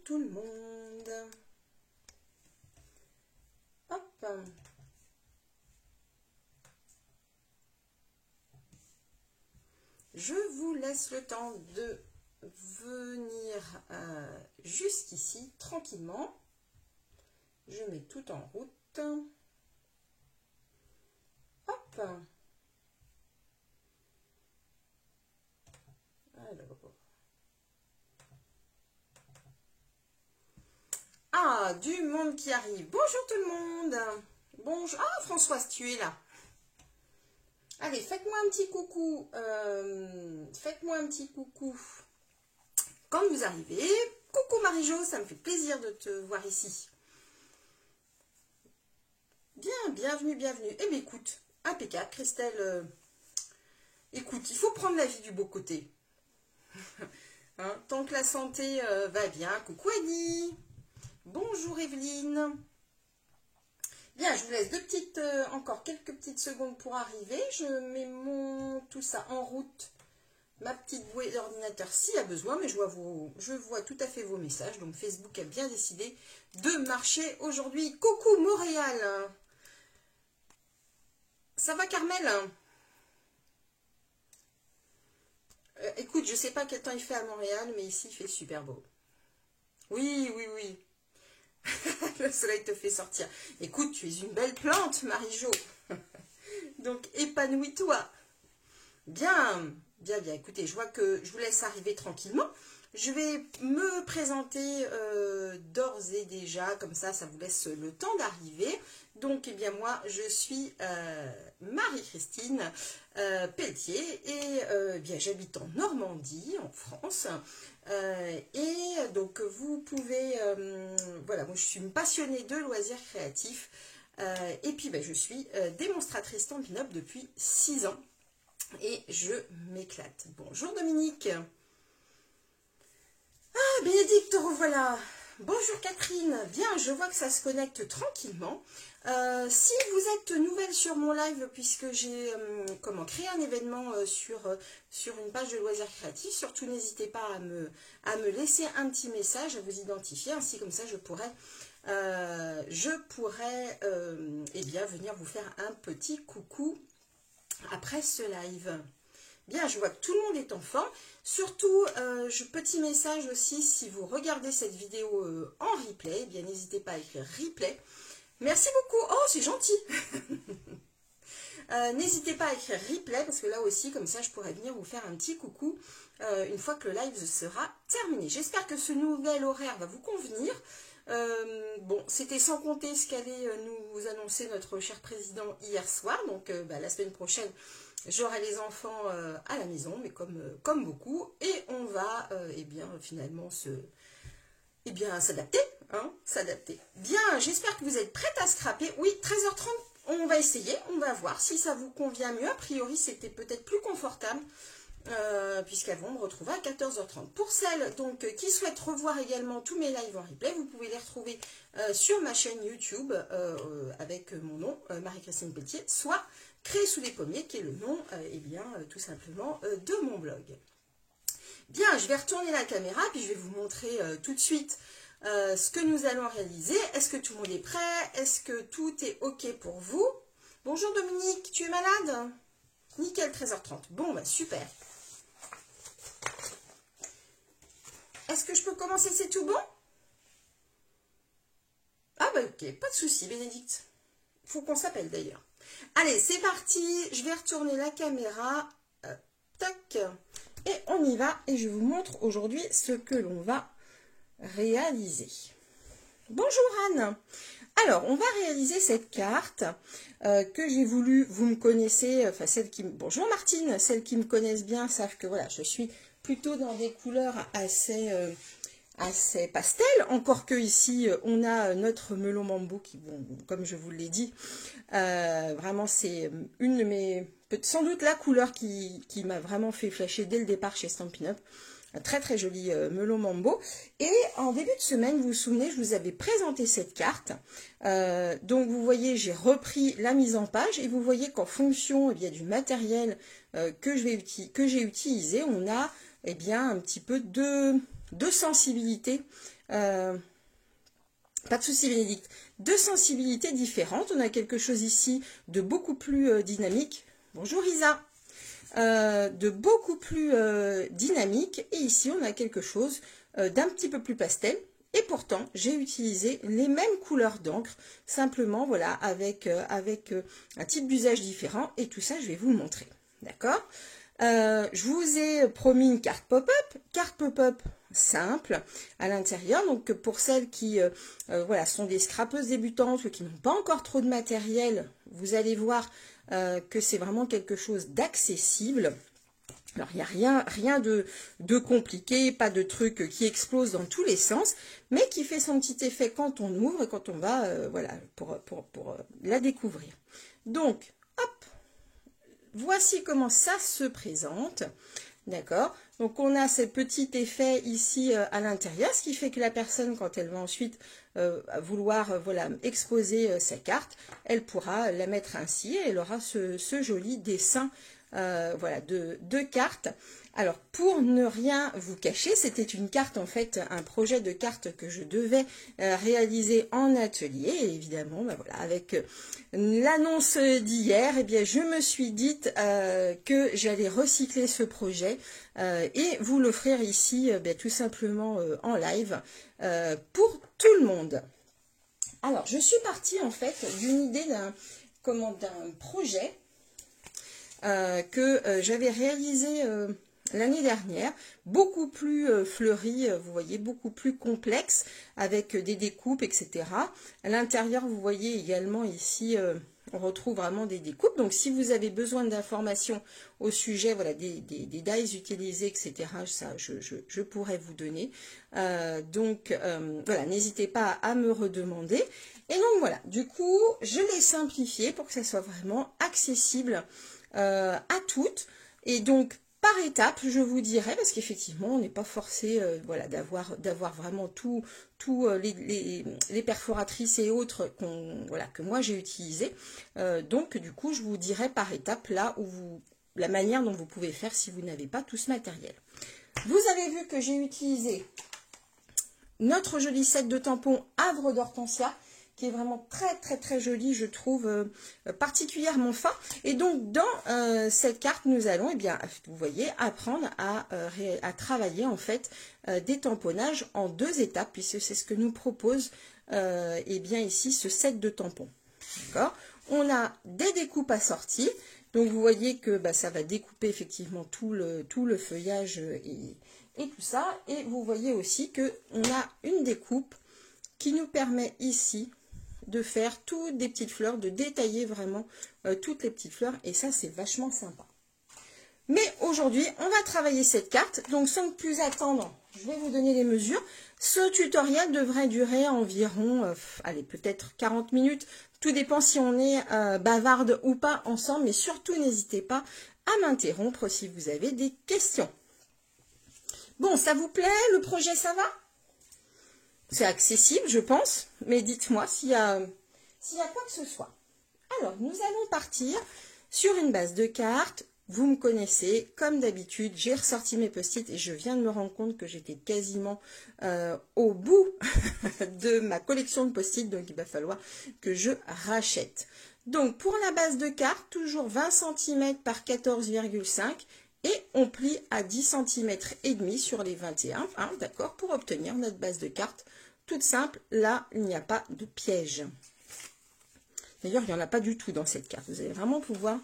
tout le monde. Hop. Je vous laisse le temps de venir jusqu'ici tranquillement. Je mets tout en route. Hop. Alors. Ah, du monde qui arrive. Bonjour tout le monde. Bonjour. Ah, Françoise, tu es là. Allez, faites-moi un petit coucou. Faites-moi un petit coucou quand vous arrivez. Coucou Marie-Jo, ça me fait plaisir de te voir ici. Bien, bienvenue, bienvenue. Eh bien, écoute, impeccable, Christelle. Écoute, il faut prendre la vie du beau côté. Hein, tant que la santé va bien. Coucou Annie. Bonjour Evelyne. Bien, je vous laisse encore quelques petites secondes pour arriver. Je mets tout ça en route, ma petite bouée d'ordinateur s'il y a besoin, mais je vois tout à fait vos messages. Donc Facebook a bien décidé de marcher aujourd'hui. Coucou Montréal. Ça va Carmel? Écoute, je ne sais pas quel temps il fait à Montréal, mais ici il fait super beau. Oui, oui, oui. Le soleil te fait sortir. Écoute, tu es une belle plante, Marie-Jo. Donc, épanouis-toi. Bien, bien, bien. Écoutez, je vois que je vous laisse arriver tranquillement. Je vais me présenter d'ores et déjà, comme ça vous laisse le temps d'arriver. Donc, eh bien, moi, je suis Marie-Christine Pelletier et bien, j'habite en Normandie, en France. Et donc, vous pouvez, voilà, moi, je suis une passionnée de loisirs créatifs. Et puis, ben, je suis démonstratrice Stampin' Up depuis 6 ans. Et je m'éclate. Bonjour Dominique. Ah, Bénédicte, te revoilà. Bonjour Catherine. Bien, je vois que ça se connecte tranquillement. Si vous êtes nouvelle sur mon live, puisque j'ai créé un événement sur une page de loisirs créatifs, surtout n'hésitez pas à me laisser un petit message, à vous identifier, ainsi comme ça je pourrais eh bien, venir vous faire un petit coucou après ce live. Bien, je vois que tout le monde est en forme. Surtout, petit message aussi, si vous regardez cette vidéo en replay, eh bien n'hésitez pas à écrire replay. Merci beaucoup. Oh, c'est gentil. N'hésitez pas à écrire replay, parce que là aussi, comme ça, je pourrais venir vous faire un petit coucou une fois que le live sera terminé. J'espère que ce nouvel horaire va vous convenir. Bon, c'était sans compter ce qu'allait nous annoncer notre cher président hier soir. Donc, la semaine prochaine, j'aurai les enfants à la maison, mais comme beaucoup. Et on va, eh bien, finalement, s'adapter. Hein, s'adapter. Bien, j'espère que vous êtes prêtes à scraper. Oui, 13h30, on va essayer. On va voir si ça vous convient mieux. A priori, c'était peut-être plus confortable. Puisqu'elles vont me retrouver à 14h30. Pour celles donc qui souhaitent revoir également tous mes lives en replay, vous pouvez les retrouver sur ma chaîne YouTube avec mon nom, Marie-Christine Pelletier, soit Créer sous les pommiers, qui est le nom, eh bien, tout simplement, de mon blog. Bien, je vais retourner la caméra, puis je vais vous montrer tout de suite ce que nous allons réaliser. Est-ce que tout le monde est prêt? Est-ce que tout est OK pour vous? Bonjour Dominique, tu es malade? Nickel, 13h30. Bon, bah super. Est-ce que je peux commencer? C'est tout bon? Ah bah ok, pas de souci, Bénédicte. Faut qu'on s'appelle d'ailleurs. Allez, c'est parti. Je vais retourner la caméra. Tac. Et on y va. Et je vous montre aujourd'hui ce que l'on va réaliser. Bonjour Anne. Alors, on va réaliser cette carte que j'ai voulu, vous me connaissez, enfin celles qui... Bonjour Martine, celles qui me connaissent bien savent que voilà, je suis plutôt dans des couleurs assez pastel, encore que ici, on a notre melon mambo qui, bon, comme je vous l'ai dit, vraiment c'est une de mes... sans doute la couleur qui m'a vraiment fait flasher dès le départ chez Stampin' Up. Un très très joli melon mambo. Et en début de semaine, vous vous souvenez, je vous avais présenté cette carte. Donc vous voyez, j'ai repris la mise en page et vous voyez qu'en fonction, eh bien, du matériel que j'ai utilisé, on a, eh bien, un petit peu de sensibilité Pas de souci Bénédicte. Deux sensibilités différentes. On a quelque chose ici de beaucoup plus dynamique. Bonjour Isa. De beaucoup plus dynamique. Et ici, on a quelque chose d'un petit peu plus pastel. Et pourtant, j'ai utilisé les mêmes couleurs d'encre. Simplement, voilà, avec un type d'usage différent. Et tout ça, je vais vous le montrer. D'accord ? Je vous ai promis une carte pop-up. Carte pop-up simple à l'intérieur. Donc pour celles qui voilà, sont des scrapeuses débutantes, qui n'ont pas encore trop de matériel, vous allez voir que c'est vraiment quelque chose d'accessible. Alors il n'y a rien de compliqué, pas de truc qui explose dans tous les sens, mais qui fait son petit effet quand on ouvre et quand on va voilà, pour la découvrir. Donc, hop, voici comment ça se présente. D'accord? Donc on a ce petit effet ici à l'intérieur, ce qui fait que la personne, quand elle va ensuite vouloir voilà, exposer sa carte, elle pourra la mettre ainsi et elle aura ce joli dessin voilà, de cartes. Alors pour ne rien vous cacher, c'était une carte en fait, un projet de carte que je devais réaliser en atelier. Et évidemment, ben voilà, avec l'annonce d'hier, eh bien je me suis dite que j'allais recycler ce projet et vous l'offrir ici tout simplement en live pour tout le monde. Alors je suis partie en fait d'une idée d'un projet que j'avais réalisé l'année dernière, beaucoup plus fleuri, vous voyez, beaucoup plus complexe, avec des découpes, etc. À l'intérieur, vous voyez également ici, on retrouve vraiment des découpes. Donc, si vous avez besoin d'informations au sujet voilà, des dies utilisés, etc., ça, je pourrais vous donner. Voilà, n'hésitez pas à me redemander. Et donc, voilà, du coup, je l'ai simplifié pour que ça soit vraiment accessible à toutes. Et donc, par étapes, je vous dirais, parce qu'effectivement, on n'est pas forcé voilà, d'avoir vraiment tous les perforatrices et autres voilà, que moi j'ai utilisées. Donc, du coup, je vous dirai par étapes là où la manière dont vous pouvez faire si vous n'avez pas tout ce matériel. Vous avez vu que j'ai utilisé notre joli set de tampons Havre d'Hortensia, qui est vraiment très joli, je trouve, particulièrement fin. Et donc, dans cette carte, nous allons, eh bien, vous voyez, apprendre à travailler, en fait, des tamponnages en 2 étapes, puisque c'est ce que nous propose, eh bien, ici, ce set de tampons. D'accord ? On a des découpes assorties. Donc, vous voyez que ça va découper, effectivement, tout le feuillage et tout ça. Et vous voyez aussi qu'on a une découpe qui nous permet ici de faire toutes des petites fleurs, de détailler vraiment toutes les petites fleurs. Et ça, c'est vachement sympa. Mais aujourd'hui, on va travailler cette carte. Donc, sans plus attendre, je vais vous donner les mesures. Ce tutoriel devrait durer environ, allez, peut-être 40 minutes. Tout dépend si on est bavarde ou pas ensemble. Mais surtout, n'hésitez pas à m'interrompre si vous avez des questions. Bon, ça vous plaît? Le projet, ça va? C'est accessible, je pense, mais dites-moi s'il y a quoi que ce soit. Alors, nous allons partir sur une base de cartes. Vous me connaissez, comme d'habitude, j'ai ressorti mes post-it et je viens de me rendre compte que j'étais quasiment au bout de ma collection de post-it, donc il va falloir que je rachète. Donc, pour la base de cartes, toujours 20 cm par 14,5 et on plie à 10 cm et demi sur les 21, hein, d'accord, pour obtenir notre base de cartes toute simple. Là, il n'y a pas de piège. D'ailleurs, il n'y en a pas du tout dans cette carte. Vous allez vraiment pouvoir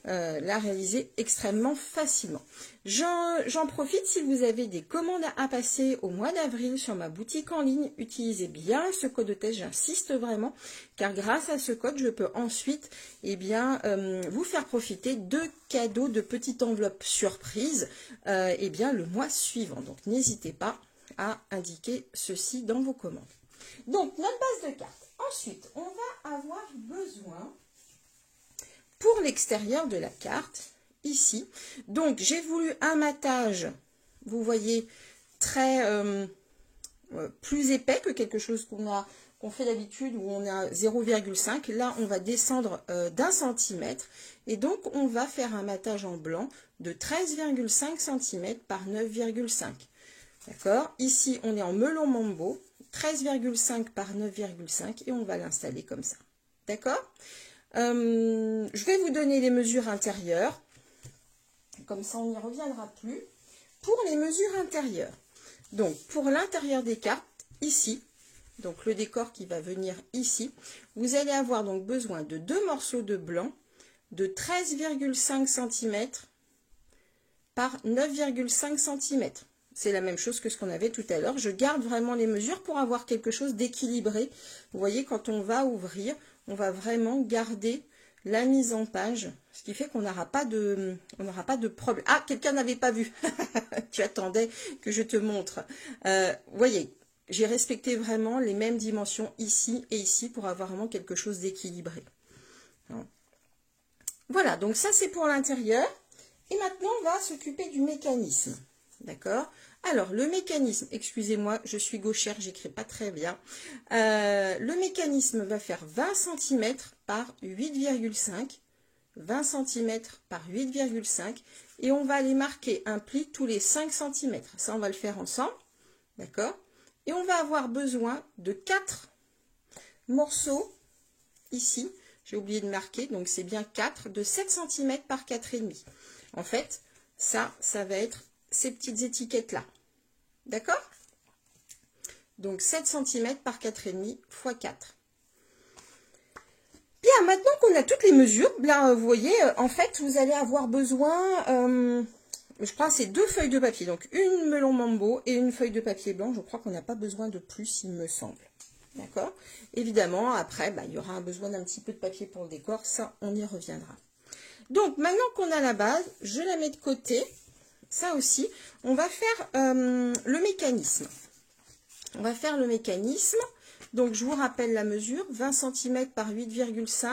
la réaliser extrêmement facilement. J'en profite, si vous avez des commandes à passer au mois d'avril sur ma boutique en ligne, utilisez bien ce code de test, j'insiste vraiment, car grâce à ce code, je peux ensuite vous faire profiter de cadeaux, de petites enveloppes surprises le mois suivant. Donc n'hésitez pas à indiquer ceci dans vos commandes. Donc notre base de cartes. Ensuite, on va avoir besoin pour l'extérieur de la carte, ici. Donc, j'ai voulu un matage, vous voyez, très plus épais que quelque chose qu'on fait d'habitude où on a 0,5. Là, on va descendre d'1 centimètre. Et donc, on va faire un matage en blanc de 13,5 cm par 9,5. D'accord? Ici, on est en melon mambo. 13,5 par 9,5 et on va l'installer comme ça. D'accord? Je vais vous donner les mesures intérieures. Comme ça, on n'y reviendra plus. Pour les mesures intérieures, donc pour l'intérieur des cartes, ici, donc le décor qui va venir ici, vous allez avoir donc besoin de 2 morceaux de blanc de 13,5 cm par 9,5 cm. C'est la même chose que ce qu'on avait tout à l'heure. Je garde vraiment les mesures pour avoir quelque chose d'équilibré. Vous voyez, quand on va ouvrir, on va vraiment garder la mise en page, ce qui fait qu'on n'aura pas de problème. Ah, quelqu'un n'avait pas vu. Tu attendais que je te montre. Vous voyez, j'ai respecté vraiment les mêmes dimensions ici et ici pour avoir vraiment quelque chose d'équilibré. Voilà, donc ça c'est pour l'intérieur. Et maintenant, on va s'occuper du mécanisme. D'accord? Alors, le mécanisme, excusez-moi, je suis gauchère, j'écris pas très bien. Le mécanisme va faire 20 cm par 8,5. 20 cm par 8,5. Et on va aller marquer un pli tous les 5 cm. Ça, on va le faire ensemble. D'accord? Et on va avoir besoin de 4 morceaux ici. J'ai oublié de marquer, donc c'est bien 4, de 7 cm par 4,5. En fait, ça va être ces petites étiquettes-là. D'accord? Donc 7 cm par 4,5 x 4. Bien, maintenant qu'on a toutes les mesures, là, vous voyez, en fait, vous allez avoir besoin, je crois, c'est 2 feuilles de papier. Donc, une melon mambo et une feuille de papier blanc. Je crois qu'on n'a pas besoin de plus, il me semble. D'accord? Évidemment, après, il y aura besoin d'un petit peu de papier pour le décor. Ça, on y reviendra. Donc, maintenant qu'on a la base, je la mets de côté. Ça aussi, on va faire le mécanisme. On va faire le mécanisme. Donc, je vous rappelle la mesure, 20 cm par 8,5.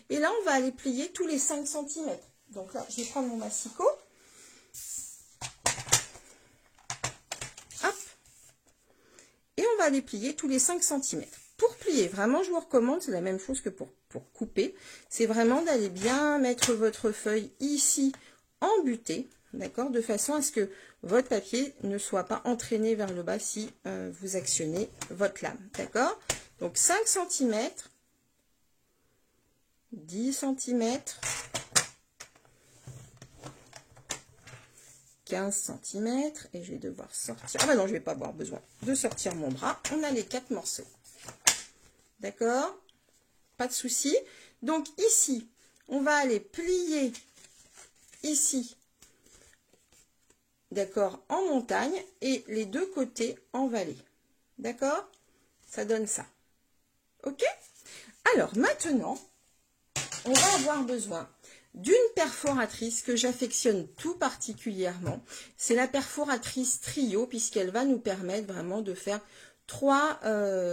Et là, on va aller plier tous les 5 cm. Donc là, je vais prendre mon massicot. Hop. Et on va aller plier tous les 5 cm. Pour plier, vraiment, je vous recommande, c'est la même chose que pour couper. C'est vraiment d'aller bien mettre votre feuille ici en butée. D'accord, de façon à ce que votre papier ne soit pas entraîné vers le bas si vous actionnez votre lame. D'accord? Donc 5 cm, 10 cm, 15 cm, et je vais devoir sortir. Ah ben non, je ne vais pas avoir besoin de sortir mon bras. On a les 4 morceaux. D'accord? Pas de souci. Donc ici, on va aller plier ici. D'accord, en montagne et les deux côtés en vallée. D'accord? Ça donne ça. Ok? Alors maintenant, on va avoir besoin d'une perforatrice que j'affectionne tout particulièrement. C'est la perforatrice trio puisqu'elle va nous permettre vraiment de faire 3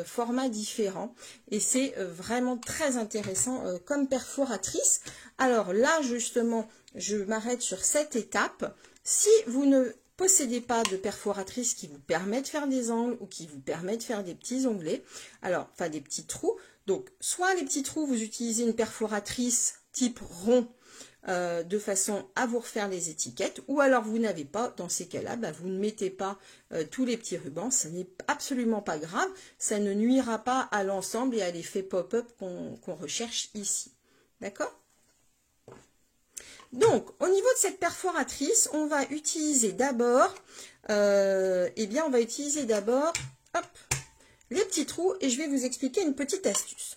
formats différents. Et c'est vraiment très intéressant comme perforatrice. Alors là, justement, je m'arrête sur cette étape. Si vous ne possédez pas de perforatrice qui vous permet de faire des angles ou qui vous permet de faire des petits onglets, alors, enfin des petits trous, donc soit les petits trous, vous utilisez une perforatrice type rond de façon à vous refaire les étiquettes, ou alors vous n'avez pas, dans ces cas-là, vous ne mettez pas tous les petits rubans, ça n'est absolument pas grave, ça ne nuira pas à l'ensemble et à l'effet pop-up qu'on recherche ici. D'accord ? Donc, au niveau de cette perforatrice, on va utiliser d'abord, on va utiliser d'abord, hop, les petits trous et je vais vous expliquer une petite astuce.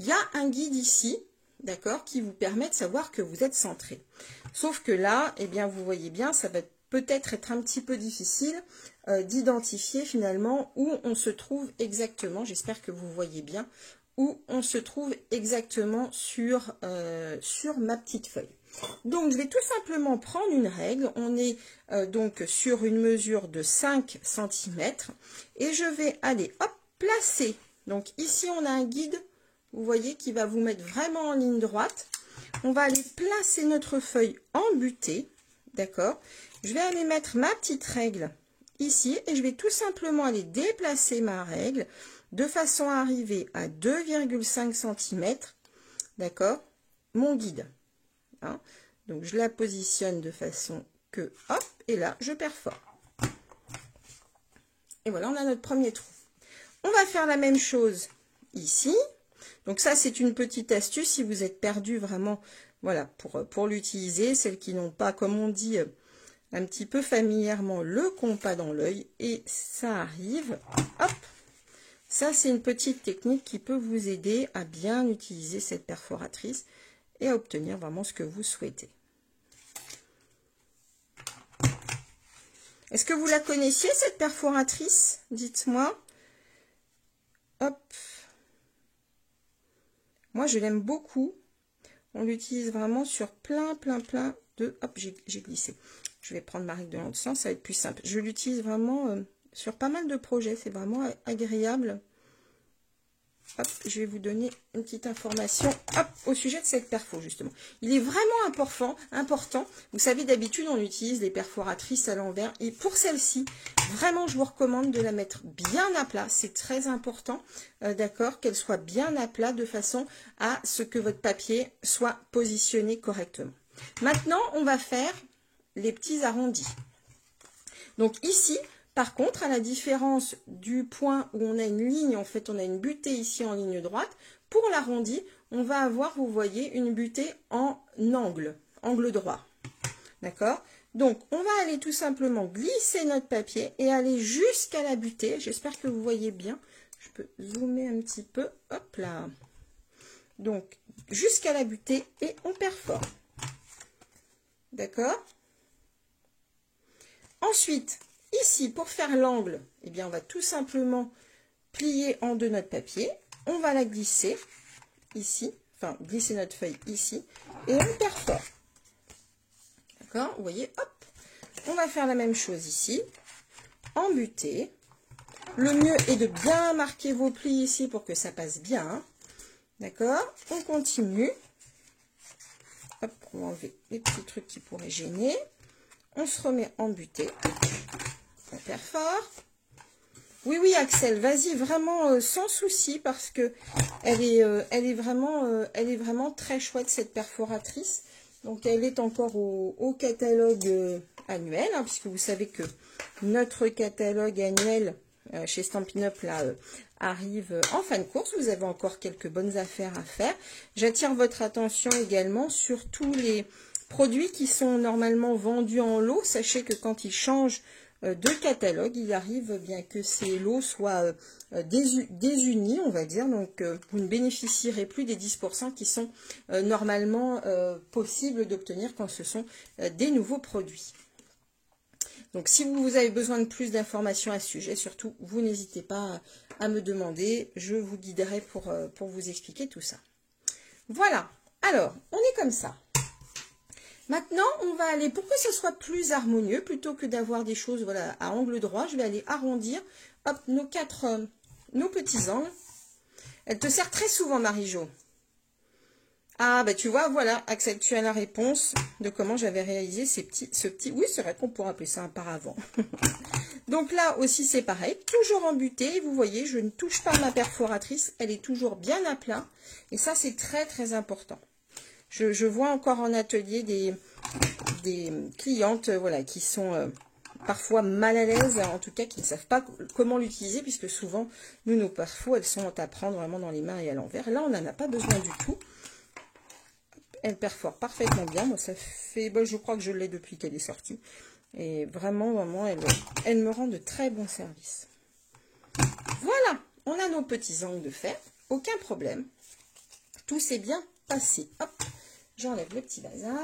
Il y a un guide ici, d'accord, qui vous permet de savoir que vous êtes centré. Sauf que là, vous voyez bien, ça va peut-être être un petit peu difficile d'identifier finalement où on se trouve exactement. J'espère que vous voyez bien où on se trouve exactement sur ma petite feuille. Donc, je vais tout simplement prendre une règle. On est donc sur une mesure de 5 cm. Et je vais aller, hop, placer. Donc, ici, on a un guide, vous voyez, qui va vous mettre vraiment en ligne droite. On va aller placer notre feuille en butée. D'accord? Je vais aller mettre ma petite règle ici. Et je vais tout simplement aller déplacer ma règle de façon à arriver à 2,5 cm. D'accord? Mon guide. Hein. Donc, je la positionne de façon que, hop, et là, je perfore. Et voilà, on a notre premier trou. On va faire la même chose ici. Donc ça, c'est une petite astuce si vous êtes perdu vraiment, voilà, pour l'utiliser. Celles qui n'ont pas, comme on dit un petit peu familièrement, le compas dans l'œil. Et ça arrive, hop. Ça, c'est une petite technique qui peut vous aider à bien utiliser cette perforatrice et à obtenir vraiment ce que vous souhaitez. Est-ce que vous la connaissiez, cette perforatrice? Dites-moi. Hop. Moi, je l'aime beaucoup. On l'utilise vraiment sur plein de... Hop, j'ai glissé. Je vais prendre ma règle de langue de sang, ça va être plus simple. Je l'utilise vraiment sur pas mal de projets. C'est vraiment agréable. Hop, je vais vous donner une petite information hop, au sujet de cette perfo, justement. Il est vraiment important. Vous savez, d'habitude, on utilise les perforatrices à l'envers. Et pour celle-ci, vraiment, je vous recommande de la mettre bien à plat. C'est très important, d'accord, qu'elle soit bien à plat de façon à ce que votre papier soit positionné correctement. Maintenant, on va faire les petits arrondis. Donc ici, par contre, à la différence du point où on a une ligne, en fait, on a une butée ici en ligne droite. Pour l'arrondi, on va avoir, vous voyez, une butée en angle droit. D'accord? Donc, on va aller tout simplement glisser notre papier et aller jusqu'à la butée. J'espère que vous voyez bien. Je peux zoomer un petit peu. Hop là. Donc, jusqu'à la butée et on perfore. D'accord? Ensuite, ici, pour faire l'angle, eh bien, on va tout simplement plier en deux notre papier. On va la glisser ici, enfin, glisser notre feuille ici, et on perfore. D'accord? Vous voyez, hop. On va faire la même chose ici, en butée. Le mieux est de bien marquer vos plis ici pour que ça passe bien. D'accord? On continue. Hop, on va enlever les petits trucs qui pourraient gêner. On se remet en butée. On perfore. Oui, oui, Axel, vas-y, vraiment sans souci parce que elle est vraiment très chouette, cette perforatrice. Donc, elle est encore au catalogue annuel, hein, puisque vous savez que notre catalogue annuel chez Stampin' Up là, arrive en fin de course. Vous avez encore quelques bonnes affaires à faire. J'attire votre attention également sur tous les produits qui sont normalement vendus en lot. Sachez que quand ils changent de catalogue, il arrive bien que ces lots soient désunis, on va dire. Donc, vous ne bénéficierez plus des 10% qui sont normalement possibles d'obtenir quand ce sont des nouveaux produits. Donc, si vous avez besoin de plus d'informations à ce sujet, surtout, vous n'hésitez pas à me demander. Je vous guiderai pour vous expliquer tout ça. Voilà. Alors, on est comme ça. Maintenant, on va aller, pour que ce soit plus harmonieux, plutôt que d'avoir des choses voilà, à angle droit, je vais aller arrondir hop, nos petits angles. Elle te sert très souvent, Marie-Jo. Ah, bah tu vois, voilà, Axel, tu as la réponse de comment j'avais réalisé ce petit... Oui, c'est vrai qu'on pourrait appeler ça un paravent. Donc là aussi, c'est pareil, toujours en butée. Vous voyez, je ne touche pas ma perforatrice, elle est toujours bien à plat. Et ça, c'est très important. Je vois encore en atelier des clientes voilà, qui sont parfois mal à l'aise, en tout cas qui ne savent pas comment l'utiliser, puisque souvent, nous, nos perfos, elles sont à prendre vraiment dans les mains et à l'envers. Là, on n'en a pas besoin du tout. Elle perfore parfaitement bien. Moi, ça fait, bon, je crois que je l'ai depuis qu'elle est sortie. Et vraiment, elle me rend de très bons services. Voilà, on a nos petits angles de fer. Aucun problème. Tout s'est bien passé. Hop. J'enlève le petit bazar.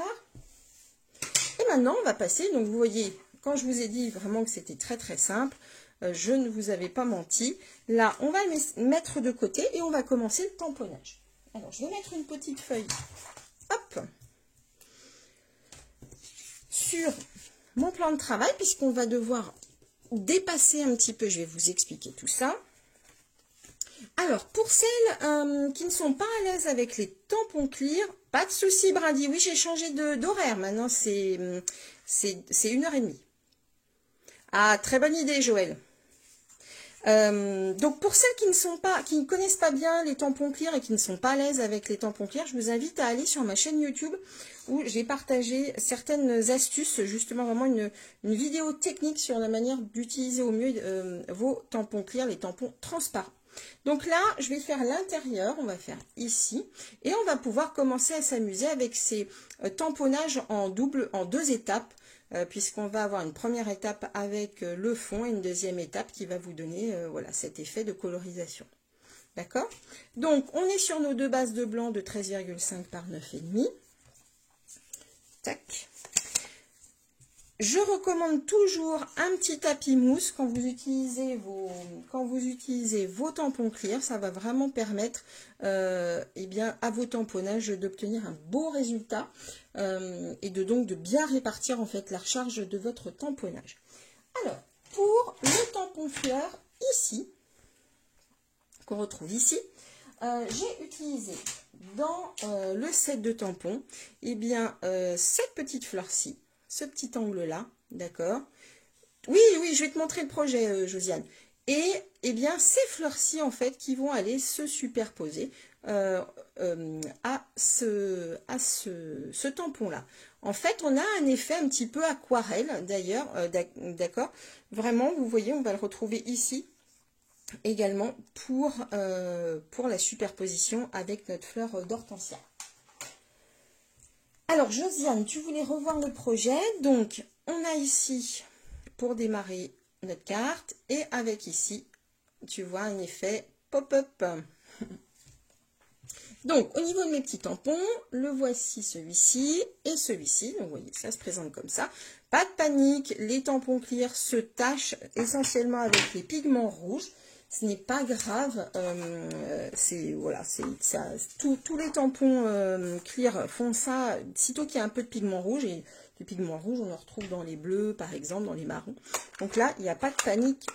Et maintenant, on va passer. Donc, vous voyez, quand je vous ai dit vraiment que c'était très simple, je ne vous avais pas menti. Là, on va mettre de côté et on va commencer le tamponnage. Alors, je vais mettre une petite feuille. Hop. Sur mon plan de travail, puisqu'on va devoir dépasser un petit peu. Je vais vous expliquer tout ça. Alors, pour celles qui ne sont pas à l'aise avec les tampons clear, pas de souci, Brady. Oui, j'ai changé d'horaire. Maintenant, c'est 1h30. Ah, très bonne idée, Joël. Donc pour celles qui ne connaissent pas bien les tampons clear et qui ne sont pas à l'aise avec les tampons clear, je vous invite à aller sur ma chaîne YouTube où j'ai partagé certaines astuces, justement vraiment une vidéo technique sur la manière d'utiliser au mieux vos tampons clear, les tampons transparents. Donc là, je vais faire l'intérieur, on va faire ici, et on va pouvoir commencer à s'amuser avec ces tamponnages en deux étapes, puisqu'on va avoir une première étape avec le fond et une deuxième étape qui va vous donner voilà, cet effet de colorisation. D'accord? Donc, on est sur nos deux bases de blanc de 13,5 par 9,5. Tac. Je recommande toujours un petit tapis mousse quand vous utilisez vos tampons clear. Ça va vraiment permettre eh bien, à vos tamponnages d'obtenir un beau résultat et donc de bien répartir en fait la recharge de votre tamponnage. Alors, pour le tampon fleur, ici, qu'on retrouve ici, j'ai utilisé dans le set de tampons eh bien, cette petite fleur-ci. Ce petit angle-là, d'accord? Oui, je vais te montrer le projet, Josiane. Et eh bien, ces fleurs-ci, en fait, qui vont aller se superposer à ce tampon-là. En fait, on a un effet un petit peu aquarelle, d'ailleurs, d'accord? Vraiment, vous voyez, on va le retrouver ici également pour la superposition avec notre fleur d'hortensia. Alors, Josiane, tu voulais revoir le projet. Donc, on a ici, pour démarrer notre carte, et avec ici, tu vois un effet pop-up. Donc, au niveau de mes petits tampons, le voici celui-ci et celui-ci. Donc, vous voyez, ça se présente comme ça. Pas de panique, les tampons clear se tachent essentiellement avec les pigments rouges. Ce n'est pas grave, voilà, tous les tampons clear font ça, sitôt qu'il y a un peu de pigment rouge, et du pigment rouge, on en retrouve dans les bleus, par exemple, dans les marrons. Donc là, il n'y a pas de panique,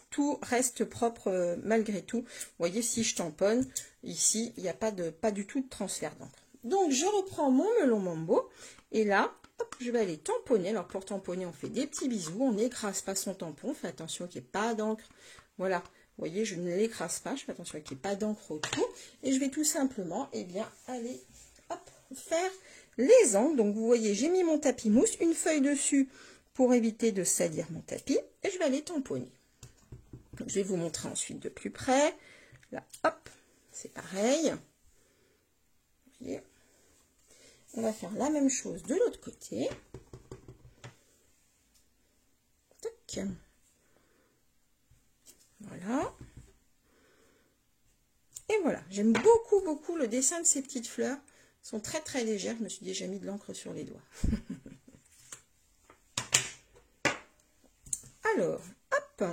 tout reste propre malgré tout. Vous voyez, si je tamponne, ici, il n'y a pas du tout de transfert d'encre. Donc, je reprends mon melon mambo, et là, hop, je vais aller tamponner. Alors, pour tamponner, on fait des petits bisous. On n'écrase pas son tampon. Fais attention qu'il n'y ait pas d'encre. Voilà. Vous voyez, je ne l'écrase pas. Je fais attention qu'il n'y ait pas d'encre autour. Et je vais tout simplement, eh bien, aller, hop, faire les angles. Donc, vous voyez, j'ai mis mon tapis mousse, une feuille dessus pour éviter de salir mon tapis. Et je vais aller tamponner. Donc, je vais vous montrer ensuite de plus près. Là, hop, c'est pareil. Vous voyez. On va faire la même chose de l'autre côté. Tac. Voilà. Et voilà. J'aime beaucoup, beaucoup le dessin de ces petites fleurs. Elles sont très, très légères. Je me suis déjà mis de l'encre sur les doigts. Alors, hop.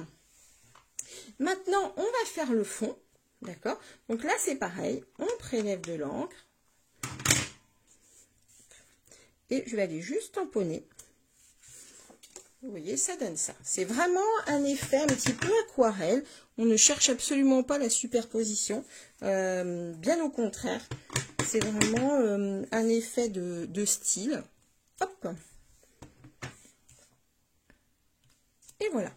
Maintenant, on va faire le fond. D'accord? Donc là, c'est pareil. On prélève de l'encre. Et je vais aller juste tamponner. Vous voyez, ça donne ça. C'est vraiment un effet un petit peu aquarelle. On ne cherche absolument pas la superposition. Bien au contraire. C'est vraiment un effet de style. Hop. Et voilà.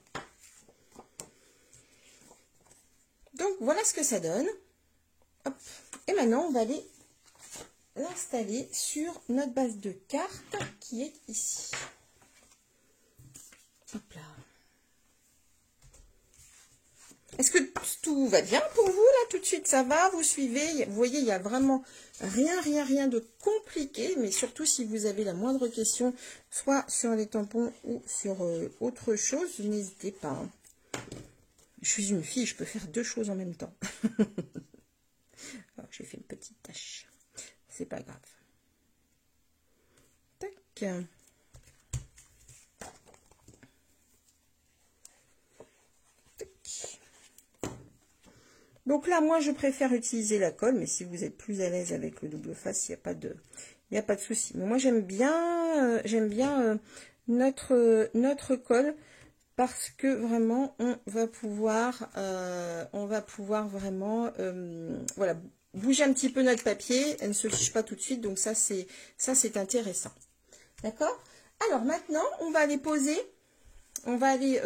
Donc, voilà ce que ça donne. Hop. Et maintenant, on va aller l'installer sur notre base de carte qui est ici. Hop là. Est-ce que tout va bien pour vous là tout de suite? Ça va? Vous suivez? Vous voyez, il n'y a vraiment rien de compliqué, mais surtout si vous avez la moindre question, soit sur les tampons ou sur autre chose, n'hésitez pas. Hein. Je suis une fille, je peux faire deux choses en même temps. Alors, j'ai fait une petite tache. C'est pas grave. Tac. Donc là, moi, je préfère utiliser la colle, mais si vous êtes plus à l'aise avec le double face, il n'y a pas de souci. Mais moi, j'aime bien notre colle parce que vraiment, on va pouvoir vraiment, voilà, bouger un petit peu notre papier. Elle ne se fiche pas tout de suite, donc ça, c'est intéressant. D'accord? Alors maintenant, on va aller poser on va aller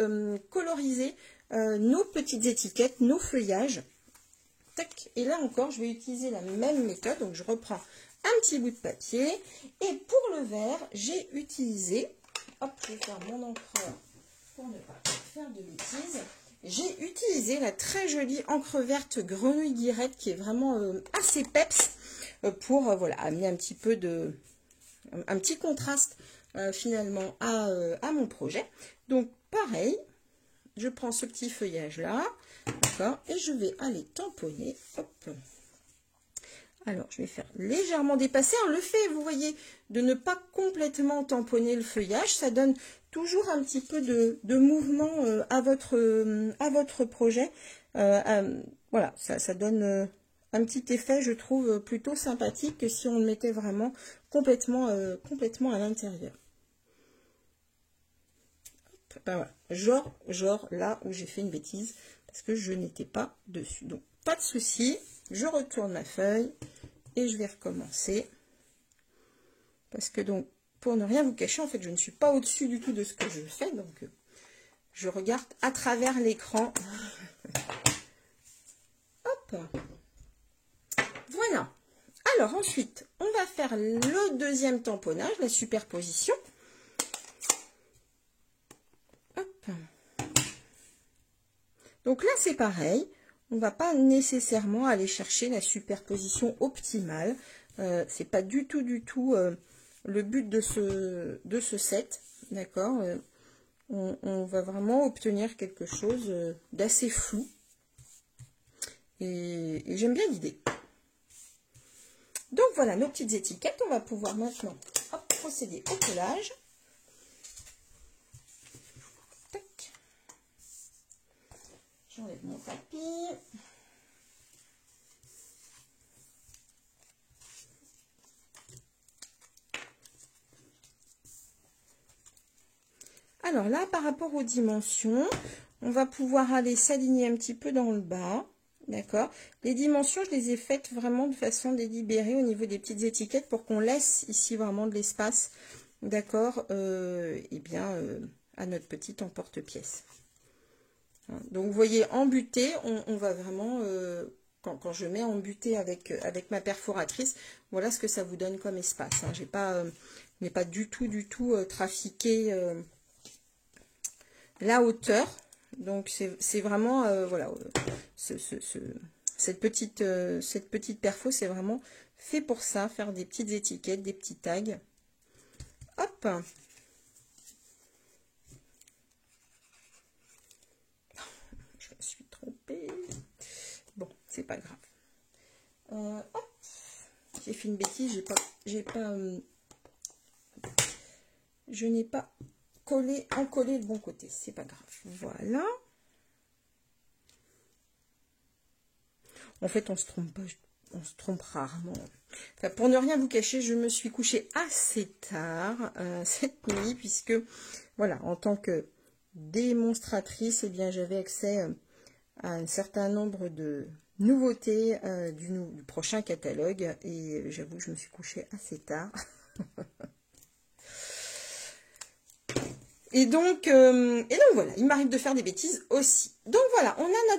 coloriser nos petites étiquettes, nos feuillages. Tac. Et là encore, je vais utiliser la même méthode. Donc, je reprends un petit bout de papier. Et pour le vert, j'ai utilisé, hop, je vais faire mon encreur pour ne pas faire de bêtises. J'ai utilisé la très jolie encre verte Grenouille Guirette qui est vraiment assez peps pour voilà, amener un petit peu de, un petit contraste finalement à mon projet. Donc, pareil, je prends ce petit feuillage là. D'accord, et je vais aller tamponner. Hop. Alors, je vais faire légèrement dépasser. Alors, le fait, vous voyez, de ne pas complètement tamponner le feuillage, ça donne toujours un petit peu de mouvement à votre projet. Voilà, ça donne un petit effet, je trouve, plutôt sympathique que si on le mettait vraiment complètement à l'intérieur. Ben voilà. Genre là où j'ai fait une bêtise. Parce que je n'étais pas dessus. Donc, pas de souci. Je retourne ma feuille et je vais recommencer. Parce que donc, pour ne rien vous cacher, en fait, je ne suis pas au-dessus du tout de ce que je fais. Donc, je regarde à travers l'écran. Hop. Voilà. Alors, ensuite, on va faire le deuxième tamponnage, la superposition. Hop. Donc là, c'est pareil, on ne va pas nécessairement aller chercher la superposition optimale. C'est pas du tout le but de ce set, d'accord. On va vraiment obtenir quelque chose d'assez flou. Et j'aime bien l'idée. Donc voilà, nos petites étiquettes. On va pouvoir maintenant procéder au collage. J'enlève mon tapis. Alors là, par rapport aux dimensions, on va pouvoir aller s'aligner un petit peu dans le bas. D'accord. Les dimensions, je les ai faites vraiment de façon délibérée au niveau des petites étiquettes pour qu'on laisse ici vraiment de l'espace. D'accord. Et bien, à notre petit emporte-pièce. Donc, vous voyez, en butée, on va vraiment, quand je mets en butée avec ma perforatrice, voilà ce que ça vous donne comme espace. Hein. Je n'ai pas du tout trafiqué la hauteur. Donc, c'est vraiment, voilà, cette petite perfo, c'est vraiment fait pour ça, faire des petites étiquettes, des petits tags. Hop! Je suis trompée. Bon, c'est pas grave. Hop, j'ai fait une bêtise, je n'ai pas encollé le bon côté. C'est pas grave. Voilà. En fait, on se trompe pas, on se trompe rarement. Enfin, pour ne rien vous cacher, je me suis couchée assez tard cette nuit, puisque voilà, en tant que démonstratrice, eh bien, j'avais accès à un certain nombre de nouveautés du prochain catalogue, et j'avoue que je me suis couchée assez tard. Et donc voilà, il m'arrive de faire des bêtises aussi. Donc voilà, on a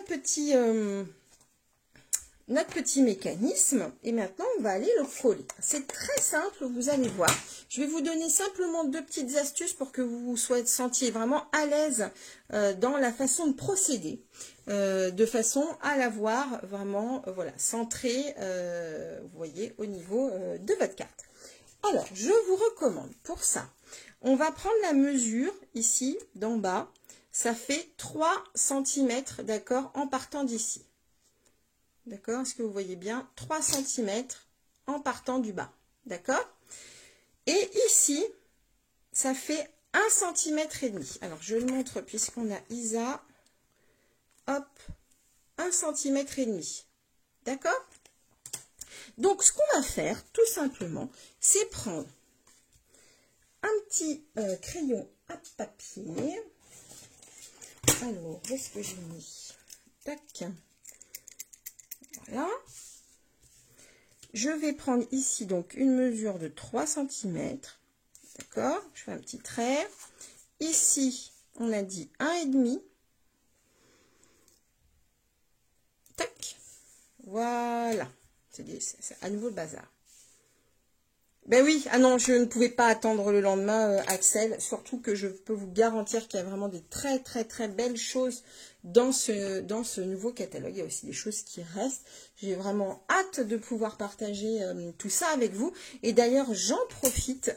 notre petit mécanisme, et maintenant on va aller le coller. C'est très simple, vous allez voir. Je vais vous donner simplement 2 petites astuces pour que vous vous sentiez vraiment à l'aise dans la façon de procéder, de façon à l'avoir vraiment voilà, centré, vous voyez, au niveau de votre carte. Alors, je vous recommande pour ça, on va prendre la mesure ici d'en bas, ça fait 3 cm, d'accord, en partant d'ici. D'accord, est-ce que vous voyez bien? 3 cm en partant du bas. D'accord? Et ici, ça fait 1,5 cm. Alors, je le montre puisqu'on a Isa. Hop, 1,5 cm. D'accord? Donc, ce qu'on va faire, tout simplement, c'est prendre un petit crayon à papier. Alors, où est-ce que j'ai mis? Tac. Voilà. Je vais prendre ici donc une mesure de 3 cm. D'accord? Je fais un petit trait. Ici, On a dit 1,5. Tac. Voilà. C'est à nouveau le bazar. Ben oui, ah non, je ne pouvais pas attendre le lendemain, Axel. Surtout que je peux vous garantir qu'il y a vraiment des très très très belles choses dans ce nouveau catalogue. Il y a aussi des choses qui restent. J'ai vraiment hâte de pouvoir partager tout ça avec vous. Et d'ailleurs, j'en profite,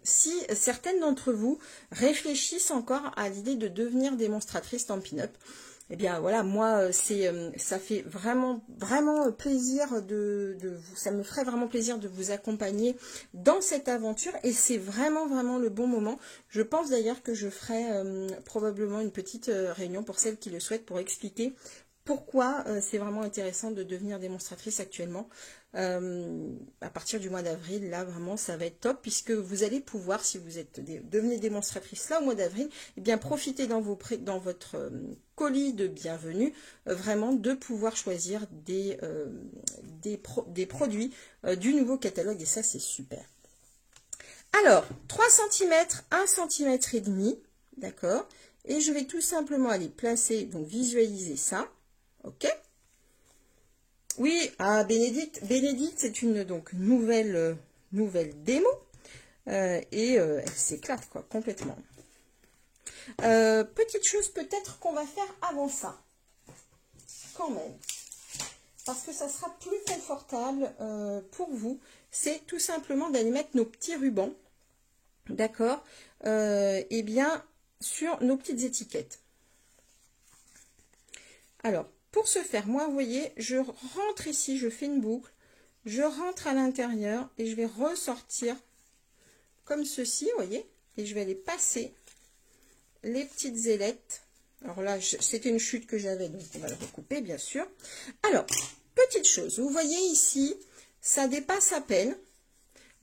si certaines d'entre vous réfléchissent encore à l'idée de devenir démonstratrice Stampin' Up. Eh bien voilà, moi ça fait vraiment plaisir ça me ferait vraiment plaisir de vous accompagner dans cette aventure et c'est vraiment le bon moment. Je pense d'ailleurs que je ferai probablement une petite réunion pour celles qui le souhaitent pour expliquer pourquoi c'est vraiment intéressant de devenir démonstratrice actuellement. À partir du mois d'avril, là vraiment ça va être top puisque vous allez pouvoir, si vous êtes devenez démonstratrice là au mois d'avril, eh bien profitez dans votre colis de bienvenue, vraiment de pouvoir choisir des produits du nouveau catalogue et ça c'est super. Alors 3 cm, 1 cm et demi, d'accord, et je vais tout simplement aller placer, donc visualiser ça, ok. Oui, ah, Bénédicte, c'est une donc nouvelle démo et elle s'éclate quoi complètement. Petite chose peut-être qu'on va faire avant ça, quand même, parce que ça sera plus confortable pour vous, c'est tout simplement d'aller mettre nos petits rubans, d'accord, et bien sur nos petites étiquettes. Alors, pour ce faire, moi, vous voyez, je rentre ici, je fais une boucle, je rentre à l'intérieur et je vais ressortir comme ceci, vous voyez, et je vais aller passer les petites ailettes. Alors là, c'était une chute que j'avais, donc on va le recouper, bien sûr. Alors, petite chose, vous voyez ici, ça dépasse à peine.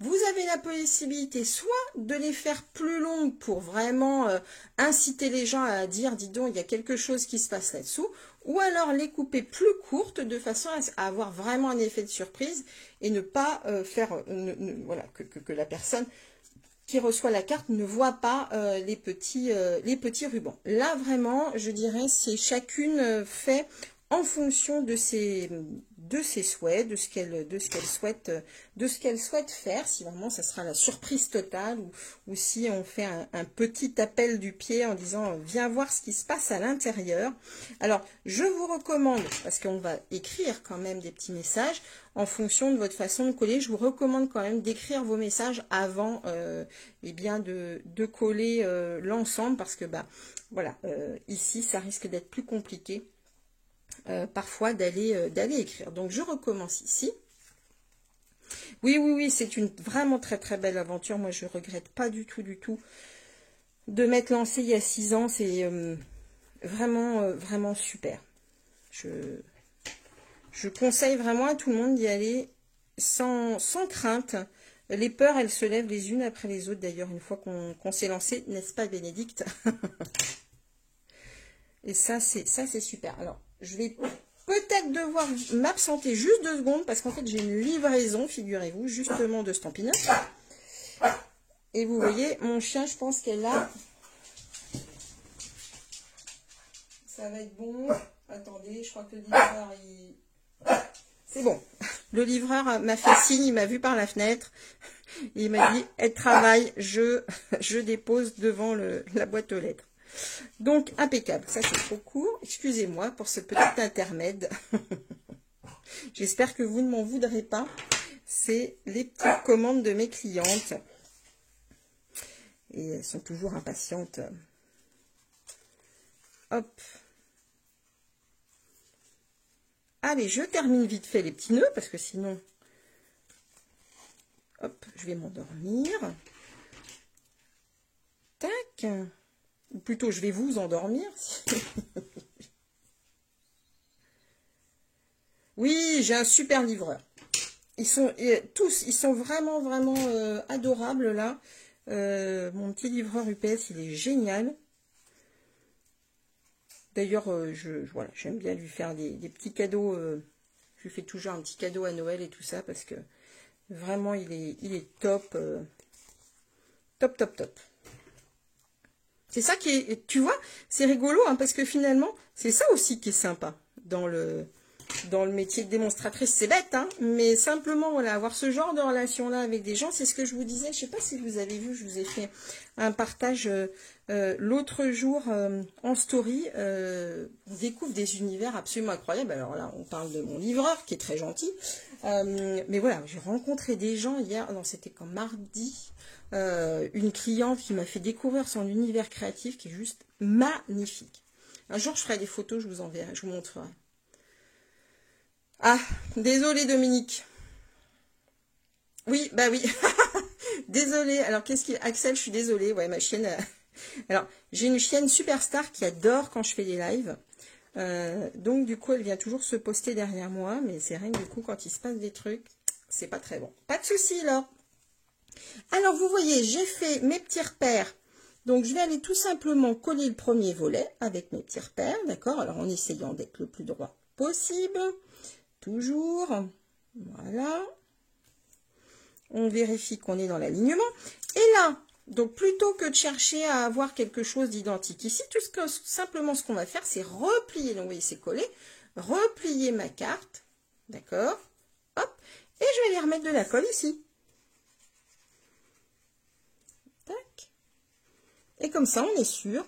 Vous avez la possibilité soit de les faire plus longues pour vraiment inciter les gens à dire, dis donc, il y a quelque chose qui se passe là-dessous, ou alors les couper plus courtes de façon à avoir vraiment un effet de surprise et ne pas faire, voilà, que la personne qui reçoit la carte ne voit pas les petits rubans. Là, vraiment, je dirais, c'est chacune fait en fonction de ses souhaits, de ce qu'elle souhaite faire, si vraiment ça sera la surprise totale ou si on fait un petit appel du pied en disant viens voir ce qui se passe à l'intérieur. Alors je vous recommande, parce qu'on va écrire quand même des petits messages en fonction de votre façon de coller, je vous recommande quand même d'écrire vos messages avant eh bien de coller l'ensemble, parce que bah voilà, ici ça risque d'être plus compliqué parfois d'aller écrire. Donc je recommence ici. Oui, c'est une vraiment très belle aventure. Moi je regrette pas du tout de m'être lancée il y a 6 ans. C'est vraiment super. Je conseille vraiment à tout le monde d'y aller sans crainte. Les peurs, elles se lèvent les unes après les autres d'ailleurs une fois qu'on s'est lancé, n'est-ce pas Bénédicte? Et ça c'est super. Alors je vais peut-être devoir m'absenter juste 2 secondes parce qu'en fait j'ai une livraison, figurez-vous, justement de Stampin' Up. Et vous voyez, mon chien, je pense qu'elle a... Ça va être bon. Attendez, je crois que le livreur, c'est bon. Le livreur m'a fait signe, il m'a vu par la fenêtre. Et il m'a dit, elle travaille, je dépose devant la boîte aux lettres. Donc, impeccable. Ça, c'est trop court. Excusez-moi pour ce petit intermède. J'espère que vous ne m'en voudrez pas. C'est les petites commandes de mes clientes. Et elles sont toujours impatientes. Hop. Allez, je termine vite fait les petits nœuds, parce que sinon... Hop, je vais m'endormir. Tac. Ou plutôt, je vais vous endormir. Oui, j'ai un super livreur. Ils sont tous, ils sont vraiment adorables là. Mon petit livreur UPS, il est génial. D'ailleurs, voilà, j'aime bien lui faire des petits cadeaux. Je lui fais toujours un petit cadeau à Noël et tout ça parce que vraiment, il est top. Top. C'est ça qui est, tu vois, c'est rigolo, hein, parce que finalement, c'est ça aussi qui est sympa dans le métier de démonstratrice. C'est bête, hein, mais simplement, voilà, avoir ce genre de relation-là avec des gens, c'est ce que je vous disais. Je sais pas si vous avez vu, je vous ai fait un partage l'autre jour en story. On découvre des univers absolument incroyables. Alors là, on parle de mon livreur, qui est très gentil. Mais voilà, j'ai rencontré des gens hier, non, c'était quand mardi, une cliente qui m'a fait découvrir son univers créatif qui est juste magnifique. Un jour, je ferai des photos, je vous enverrai, je vous montrerai. Ah, désolé Dominique. Oui, bah oui. Désolée. Alors, qu'est-ce qui... Axel, je suis désolée. Ouais, ma chienne... Alors, j'ai une chienne superstar qui adore quand je fais des lives. Donc, du coup, elle vient toujours se poster derrière moi. Mais c'est vrai que du coup, quand il se passe des trucs, c'est pas très bon. Pas de souci, là. Alors, vous voyez, j'ai fait mes petits repères. Donc, je vais aller tout simplement coller le premier volet avec mes petits repères. D'accord? Alors, en essayant d'être le plus droit possible. Toujours. Voilà. On vérifie qu'on est dans l'alignement. Et là, donc plutôt que de chercher à avoir quelque chose d'identique ici, simplement ce qu'on va faire, c'est replier. Donc, vous voyez, c'est collé. Replier ma carte. D'accord? Hop. Et je vais aller remettre de la colle ici. Tac. Et comme ça, on est sûr,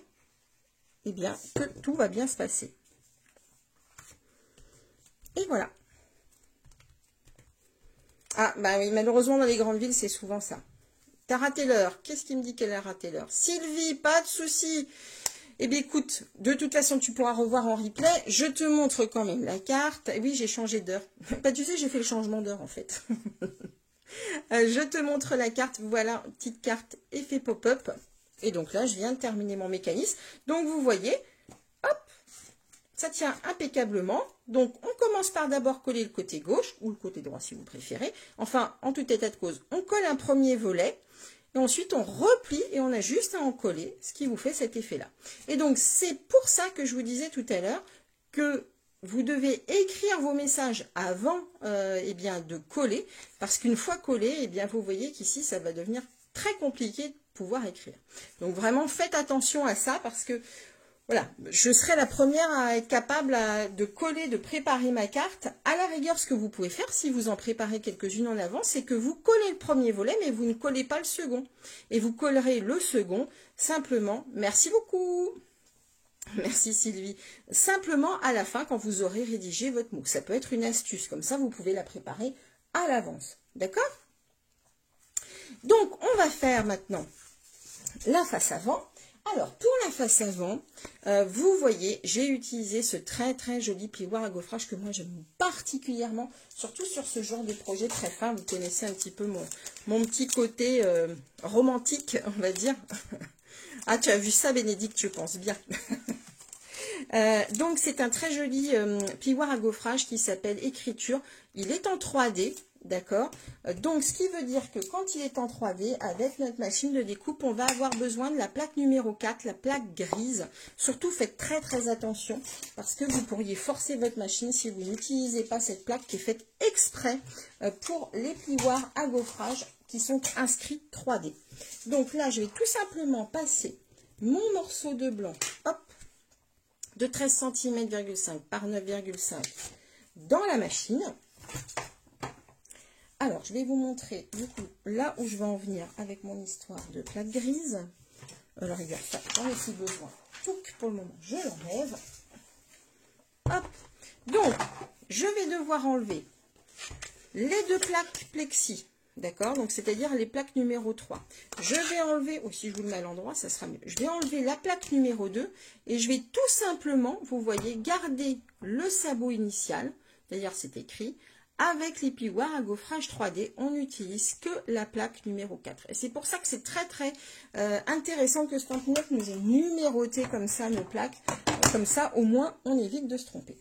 eh bien, que tout va bien se passer. Et voilà. Ah, bah oui, malheureusement, dans les grandes villes, c'est souvent ça. T'as raté l'heure. Qu'est-ce qui me dit qu'elle a raté l'heure? Sylvie, pas de souci. Eh bien, écoute, de toute façon, tu pourras revoir en replay. Je te montre quand même la carte. Oui, j'ai changé d'heure. Bah, tu sais, j'ai fait le changement d'heure, en fait. Je te montre la carte. Voilà, petite carte effet pop-up. Et donc là, je viens de terminer mon mécanisme. Donc, vous voyez, hop, ça tient impeccablement. Donc, on commence par d'abord coller le côté gauche, ou le côté droit si vous préférez. Enfin, en tout état de cause, on colle un premier volet. Et ensuite, on replie et on a juste à en coller, ce qui vous fait cet effet-là. Et donc, c'est pour ça que je vous disais tout à l'heure que vous devez écrire vos messages avant eh bien, de coller. Parce qu'une fois collé, eh bien, vous voyez qu'ici, ça va devenir très compliqué de pouvoir écrire. Donc, vraiment, faites attention à ça parce que voilà, je serai la première à être capable de coller, de préparer ma carte. À la rigueur, ce que vous pouvez faire, si vous en préparez quelques-unes en avance, c'est que vous collez le premier volet, mais vous ne collez pas le second. Et vous collerez le second, simplement, merci beaucoup. Merci Sylvie. Simplement à la fin, quand vous aurez rédigé votre mot. Ça peut être une astuce, comme ça, vous pouvez la préparer à l'avance. D'accord? Donc, on va faire maintenant la face avant. Alors, pour la face avant, vous voyez, j'ai utilisé ce très très joli plioir à gaufrage que moi j'aime particulièrement, surtout sur ce genre de projet très fin. Vous connaissez un petit peu mon petit côté romantique, on va dire. Ah, tu as vu ça, Bénédicte, je pense bien. Donc, c'est un très joli plioir à gaufrage qui s'appelle Écriture. Il est en 3D. D'accord? Donc, ce qui veut dire que quand il est en 3D, avec notre machine de découpe, on va avoir besoin de la plaque numéro 4, la plaque grise. Surtout, faites très très attention parce que vous pourriez forcer votre machine si vous n'utilisez pas cette plaque qui est faite exprès pour les plioirs à gaufrage qui sont inscrits 3D. Donc là, je vais tout simplement passer mon morceau de blanc, hop, de 13 cm,5 par 9,5 dans la machine. Alors, je vais vous montrer du coup là où je vais en venir avec mon histoire de plaque grise. Alors, regarde ça, j'en ai si besoin. Tout pour le moment, je l'enlève. Hop. Donc, je vais devoir enlever les deux plaques plexi. D'accord? Donc, c'est-à-dire les plaques numéro 3. Je vais enlever, ou si je vous le mets à l'endroit, ça sera mieux. Je vais enlever la plaque numéro 2 et je vais tout simplement, vous voyez, garder le sabot initial. D'ailleurs, c'est écrit. Avec les plioirs à gaufrage 3D, on n'utilise que la plaque numéro 4. Et c'est pour ça que c'est très très intéressant que Stampin' Up nous ait numéroté comme ça nos plaques. Comme ça, au moins, on évite de se tromper.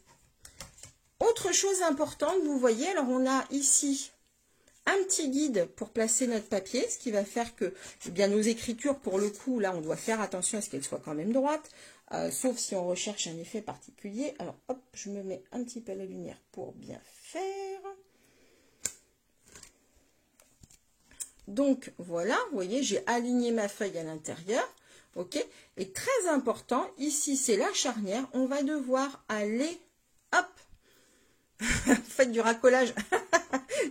Autre chose importante, vous voyez, alors on a ici un petit guide pour placer notre papier, ce qui va faire que eh bien, nos écritures, pour le coup, là, on doit faire attention à ce qu'elles soient quand même droites, sauf si on recherche un effet particulier. Alors, hop, je me mets un petit peu à la lumière pour bien faire. Donc, voilà, vous voyez, j'ai aligné ma feuille à l'intérieur. ok? Et très important, ici c'est la charnière, on va devoir aller, hop, faites du racolage.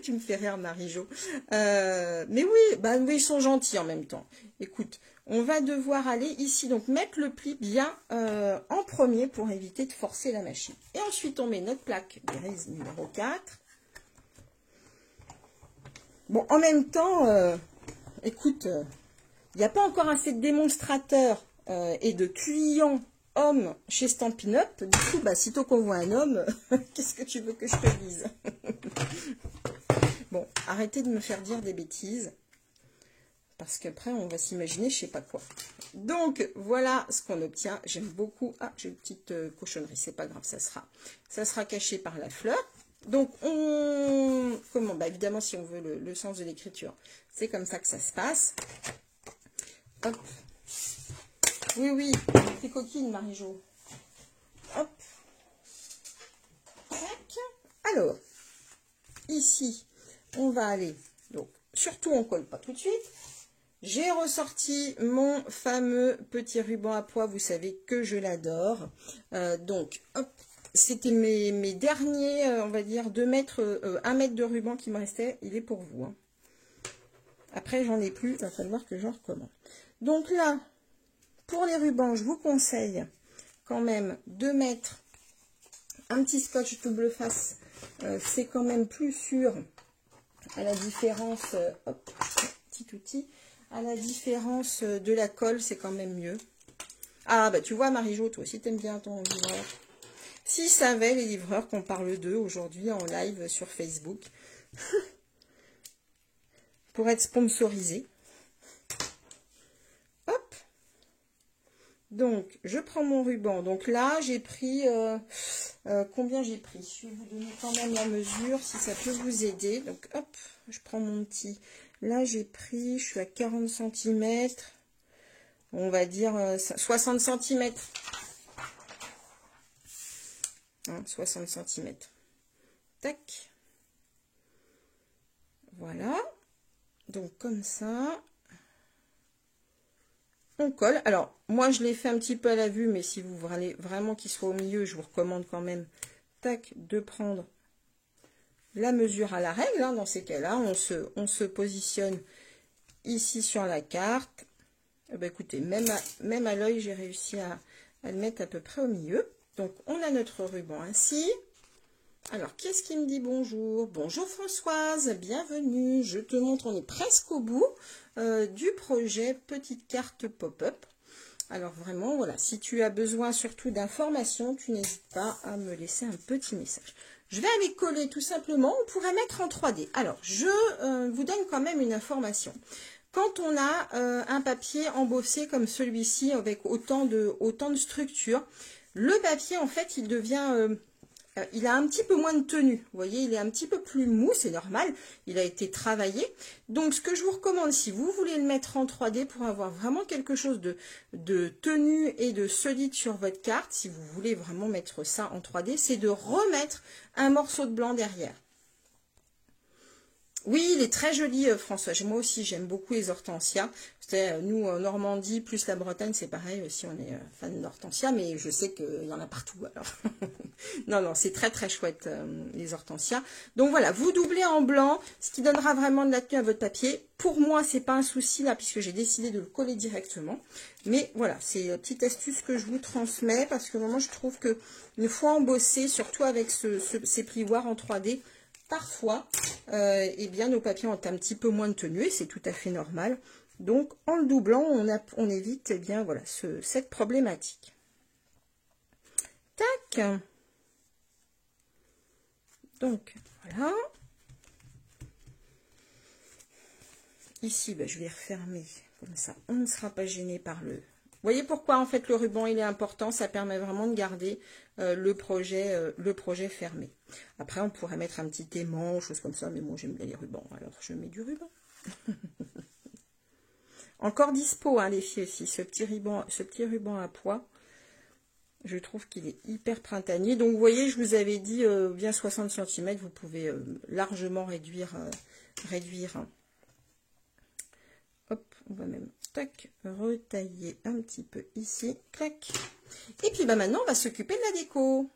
Tu me fais rire, Marie-Jo. Mais oui, bah oui, ils sont gentils en même temps. Écoute, on va devoir aller ici, donc mettre le pli bien en premier pour éviter de forcer la machine. Et ensuite, on met notre plaque grise numéro 4. Bon, en même temps, écoute, il n'y a pas encore assez de démonstrateurs et de clients hommes chez Stampin' Up. Du coup, bah, sitôt qu'on voit un homme, qu'est-ce que tu veux que je te dise? Bon, arrêtez de me faire dire des bêtises. Parce qu'après, on va s'imaginer je sais pas quoi. Donc, voilà ce qu'on obtient. J'aime beaucoup. Ah, j'ai une petite cochonnerie. C'est pas grave, ça sera caché par la fleur. Donc, comment? Bah, évidemment, si on veut le sens de l'écriture, c'est comme ça que ça se passe. Hop. Oui, oui, t'es coquine, Marie-Jo. Hop. Tac. Alors, ici, on va aller. Donc, surtout, on colle pas tout de suite. J'ai ressorti mon fameux petit ruban à pois. Vous savez que je l'adore. Donc, hop. C'était mes derniers, on va dire, 2 mètres, 1 mètre de ruban qui me restait. Il est pour vous. Hein. Après, j'en ai plus. Il va falloir que j'en recommence. Donc là, pour les rubans, je vous conseille quand même de mettre un petit scotch double face. C'est quand même plus sûr à la différence, hop, petit outil, à la différence de la colle, c'est quand même mieux. Ah, bah tu vois, Marie-Jo, toi aussi, t'aimes bien ton livreur. S'ils savaient, les livreurs, qu'on parle d'eux aujourd'hui en live sur Facebook, pour être sponsorisés. Hop. Donc, je prends mon ruban. Donc là, j'ai pris... combien j'ai pris? Je vais vous donner quand même la mesure, si ça peut vous aider. Donc, hop, je prends mon petit... Là, j'ai pris, je suis à 40 cm. On va dire 60 cm. Hein, 60 cm. Tac. Voilà. Donc, comme ça. On colle. Alors, moi, je l'ai fait un petit peu à la vue, mais si vous voulez vraiment qu'il soit au milieu, je vous recommande quand même, tac, de prendre la mesure à la règle. Hein, dans ces cas-là, on se positionne ici sur la carte. Eh ben, écoutez, même à l'œil, j'ai réussi à le mettre à peu près au milieu. Donc, on a notre ruban ainsi. Alors, qu'est-ce qui me dit bonjour? Bonjour Françoise, bienvenue. Je te montre, on est presque au bout du projet Petite Carte Pop-up. Alors vraiment, voilà, si tu as besoin surtout d'informations, tu n'hésites pas à me laisser un petit message. Je vais aller coller tout simplement, on pourrait mettre en 3D. Alors, je vous donne quand même une information. Quand on a un papier embossé comme celui-ci, avec autant de structure, le papier, en fait, il devient... il a un petit peu moins de tenue, vous voyez, il est un petit peu plus mou, c'est normal, il a été travaillé. Donc, ce que je vous recommande, si vous voulez le mettre en 3D pour avoir vraiment quelque chose de tenue et de solide sur votre carte, si vous voulez vraiment mettre ça en 3D, c'est de remettre un morceau de blanc derrière. Oui, il est très joli, François. Moi aussi, j'aime beaucoup les hortensias. Nous, en Normandie, plus la Bretagne, c'est pareil aussi, on est fan d'hortensias, mais je sais qu'il y en a partout. Alors. Non, non, c'est très, très chouette, les hortensias. Donc voilà, vous doublez en blanc, ce qui donnera vraiment de la tenue à votre papier. Pour moi, c'est pas un souci, là, puisque j'ai décidé de le coller directement. Mais voilà, c'est une petite astuce que je vous transmets, parce que moi, je trouve que une fois embossé, surtout avec ces plioirs en 3D, parfois, eh bien, nos papiers ont un petit peu moins de tenue et c'est tout à fait normal. Donc, en le doublant, on évite eh bien, voilà, cette problématique. Tac. Donc, voilà. Ici, ben, je vais refermer comme ça. On ne sera pas gêné par le... Vous voyez pourquoi, en fait, le ruban, il est important. Ça permet vraiment de garder le projet fermé. Après, on pourrait mettre un petit aimant, choses comme ça. Mais moi, j'aime bien les rubans. Alors, je mets du ruban. Encore dispo, hein, les filles aussi. Ce petit ruban à pois. Je trouve qu'il est hyper printanier. Donc, vous voyez, je vous avais dit bien 60 cm. Vous pouvez largement réduire. Hop, on va même, tac, retailler un petit peu ici, clac. Et puis, bah, maintenant, on va s'occuper de la déco.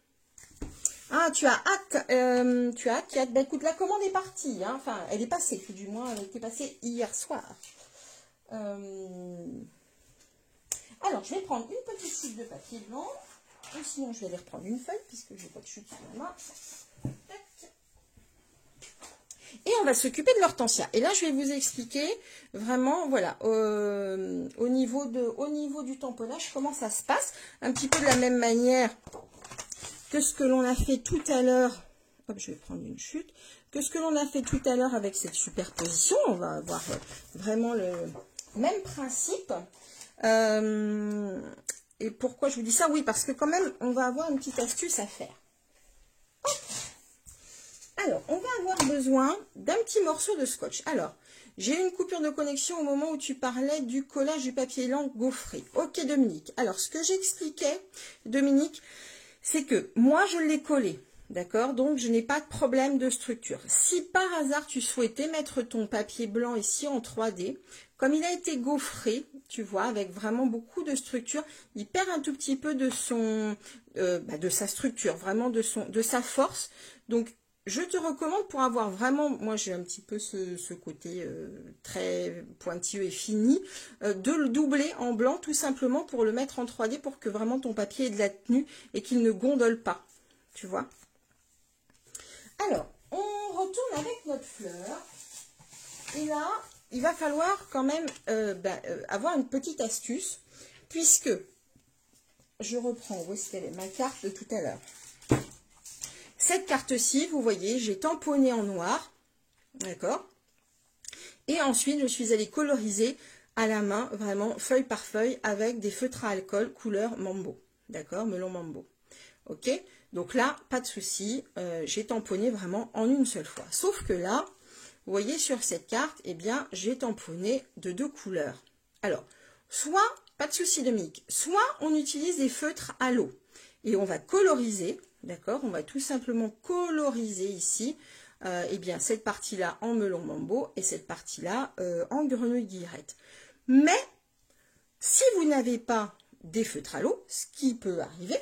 Ah, tu as hâte, Bah, écoute, la commande est partie, hein. Enfin, elle est passée, tout du moins, elle était passée hier soir. Alors, je vais prendre une petite cible de papier blanc, ou sinon, je vais aller reprendre une feuille, puisque je n'ai pas de chute sur la main. Tac. Et on va s'occuper de l'hortensia. Et là, je vais vous expliquer vraiment, voilà, au niveau du tamponnage, comment ça se passe. Un petit peu de la même manière que ce que l'on a fait tout à l'heure. Hop, je vais prendre une chute. Que ce que l'on a fait tout à l'heure avec cette superposition. On va avoir vraiment le même principe. Et pourquoi je vous dis ça? Oui, parce que quand même, on va avoir une petite astuce à faire. Hop. Alors, on va avoir besoin d'un petit morceau de scotch. Alors, j'ai eu une coupure de connexion au moment où tu parlais du collage du papier blanc gaufré. Ok, Dominique. Alors, ce que j'expliquais, Dominique, c'est que moi, je l'ai collé. D'accord? Donc, je n'ai pas de problème de structure. Si par hasard, tu souhaitais mettre ton papier blanc ici en 3D, comme il a été gaufré, tu vois, avec vraiment beaucoup de structure, il perd un tout petit peu de de sa structure, vraiment de sa force. Donc, je te recommande pour avoir vraiment, moi j'ai un petit peu ce côté très pointilleux et fini, de le doubler en blanc tout simplement pour le mettre en 3D pour que vraiment ton papier ait de la tenue et qu'il ne gondole pas, tu vois. Alors, on retourne avec notre fleur et là, il va falloir quand même avoir une petite astuce puisque, je reprends, où est-ce qu'elle est, ma carte de tout à l'heure. Cette carte-ci, vous voyez, j'ai tamponné en noir, d'accord? Et ensuite, je suis allée coloriser à la main, vraiment feuille par feuille, avec des feutres à alcool couleur Mambo, d'accord? Melon Mambo, ok? Donc là, pas de souci, j'ai tamponné vraiment en une seule fois. Sauf que là, vous voyez sur cette carte, eh bien, j'ai tamponné de 2 couleurs. Alors, soit, pas de souci Dominique, soit on utilise des feutres à l'eau et on va coloriser. D'accord, on va tout simplement coloriser ici eh bien, cette partie-là en melon mambo et cette partie-là en grenouille guillerette. Mais si vous n'avez pas des feutres à l'eau, ce qui peut arriver,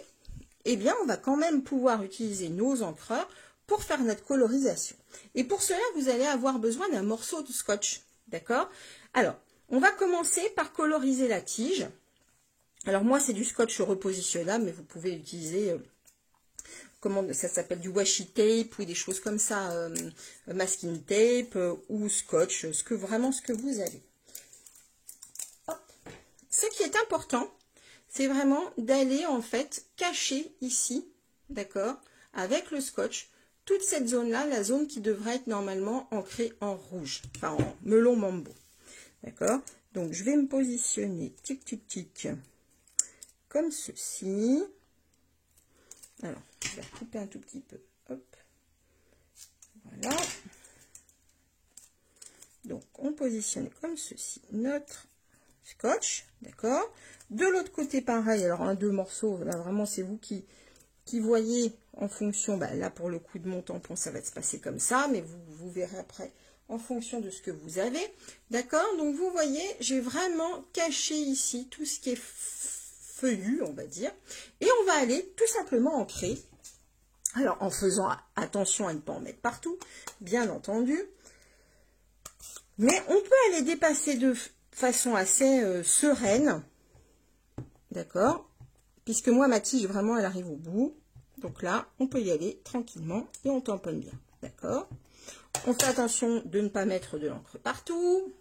eh bien, on va quand même pouvoir utiliser nos encreurs pour faire notre colorisation. Et pour cela, vous allez avoir besoin d'un morceau de scotch. D'accord? Alors, on va commencer par coloriser la tige. Alors, moi, c'est du scotch repositionnable, mais vous pouvez utiliser... comment ça s'appelle, du washi tape ou des choses comme ça, masking tape ou scotch, vraiment ce que vous avez. Hop. Ce qui est important, c'est vraiment d'aller en fait cacher ici, d'accord, avec le scotch, toute cette zone-là, la zone qui devrait être normalement ancrée en rouge, enfin en melon mambo, d'accord. Donc je vais me positionner, tic tic tic, comme ceci. Alors, je vais couper un tout petit peu. Hop. Voilà. Donc, on positionne comme ceci notre scotch. D'accord. De l'autre côté, pareil. Alors, un, deux morceaux. Là, vraiment, c'est vous qui voyez en fonction. Bah, là, pour le coup de mon tampon, ça va se passer comme ça. Mais vous verrez après en fonction de ce que vous avez. D'accord. Donc, vous voyez, j'ai vraiment caché ici tout ce qui est feuillu, on va dire, et on va aller tout simplement ancrer, alors en faisant attention à ne pas en mettre partout, bien entendu, mais on peut aller dépasser de façon assez sereine, d'accord, puisque moi ma tige vraiment elle arrive au bout, donc là on peut y aller tranquillement et on tamponne bien, d'accord. On fait attention de ne pas mettre de l'encre partout.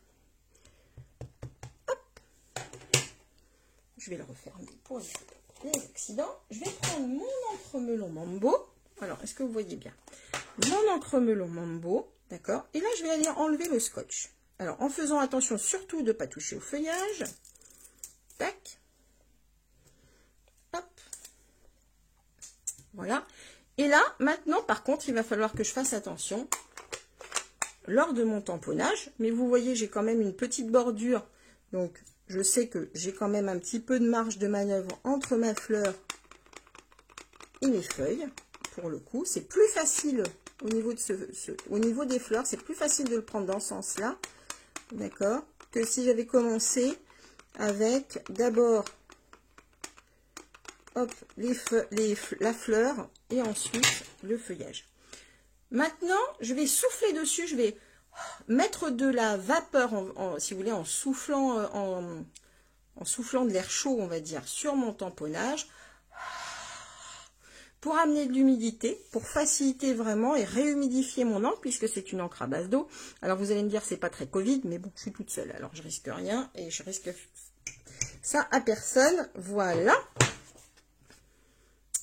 Je vais le refermer pour les accidents. Je vais prendre mon encre melon mambo. Alors, est-ce que vous voyez bien? Mon encre melon mambo, d'accord? Et là, je vais aller enlever le scotch. Alors, en faisant attention surtout de ne pas toucher au feuillage. Tac. Hop. Voilà. Et là, maintenant, par contre, il va falloir que je fasse attention lors de mon tamponnage. Mais vous voyez, j'ai quand même une petite bordure. Donc, je sais que j'ai quand même un petit peu de marge de manœuvre entre ma fleur et mes feuilles. Pour le coup, c'est plus facile au niveau, au niveau des fleurs, c'est plus facile de le prendre dans ce sens-là. D'accord? que si j'avais commencé avec d'abord hop, la fleur et ensuite le feuillage. Maintenant, je vais souffler dessus, je vais mettre de la vapeur, si vous voulez, en soufflant de l'air chaud, on va dire, sur mon tamponnage, pour amener de l'humidité, pour faciliter vraiment et réhumidifier mon encre, puisque c'est une encre à base d'eau. Alors vous allez me dire, c'est pas très Covid, mais bon, je suis toute seule, alors je risque rien, et je risque ça à personne. Voilà.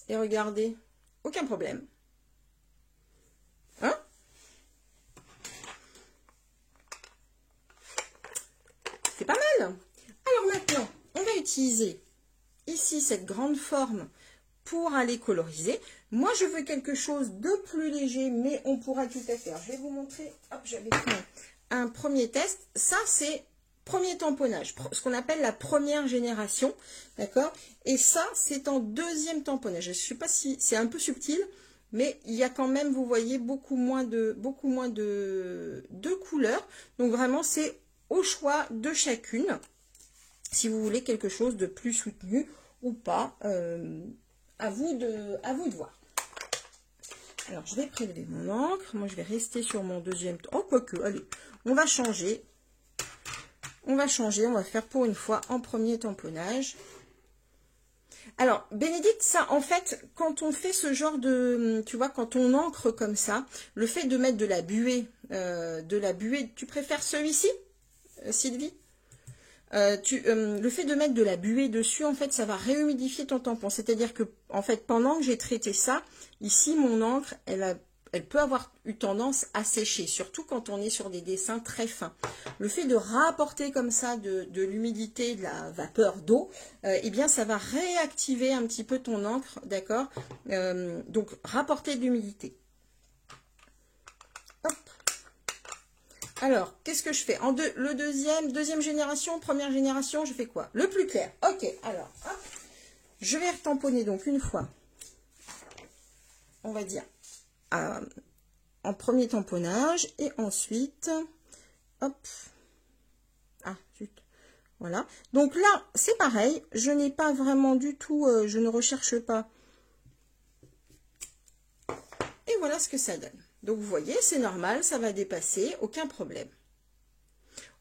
Et regardez, aucun problème. Hein? C'est pas mal. Alors maintenant, on va utiliser ici cette grande forme pour aller coloriser. Moi, je veux quelque chose de plus léger, mais on pourra tout à fait. Alors, je vais vous montrer. Hop, j'avais pris un premier test. Ça, c'est premier tamponnage, ce qu'on appelle la première génération, d'accord? Et ça, c'est en deuxième tamponnage. Je ne sais pas si c'est un peu subtil, mais il y a quand même, vous voyez, beaucoup moins de couleurs. Donc vraiment, c'est au choix de chacune, si vous voulez quelque chose de plus soutenu ou pas. À vous de voir. Alors, je vais prélever mon encre. Moi, je vais rester sur mon deuxième. Oh, quoique, allez, on va changer. On va faire pour une fois en premier tamponnage. Alors, Bénédicte, ça, en fait, quand on fait ce genre de, tu vois, quand on encre comme ça, le fait de mettre de la buée, tu préfères celui-ci, Sylvie? Le fait de mettre de la buée dessus, en fait, ça va réhumidifier ton tampon. C'est-à-dire que, en fait, pendant que j'ai traité ça, ici, mon encre, elle peut avoir eu tendance à sécher, surtout quand on est sur des dessins très fins. Le fait de rapporter comme ça de l'humidité, de la vapeur d'eau, eh bien, ça va réactiver un petit peu ton encre, d'accord? Donc, rapporter de l'humidité. Hop. Alors, qu'est-ce que je fais? Deuxième génération, première génération, je fais quoi? Le plus clair. Ok, alors, hop. Je vais retamponner donc une fois, on va dire, en premier tamponnage, et ensuite, hop, ah, zut, voilà. Donc là, c'est pareil, je n'ai pas vraiment du tout, je ne recherche pas. Et voilà ce que ça donne. Donc, vous voyez, c'est normal, ça va dépasser, aucun problème.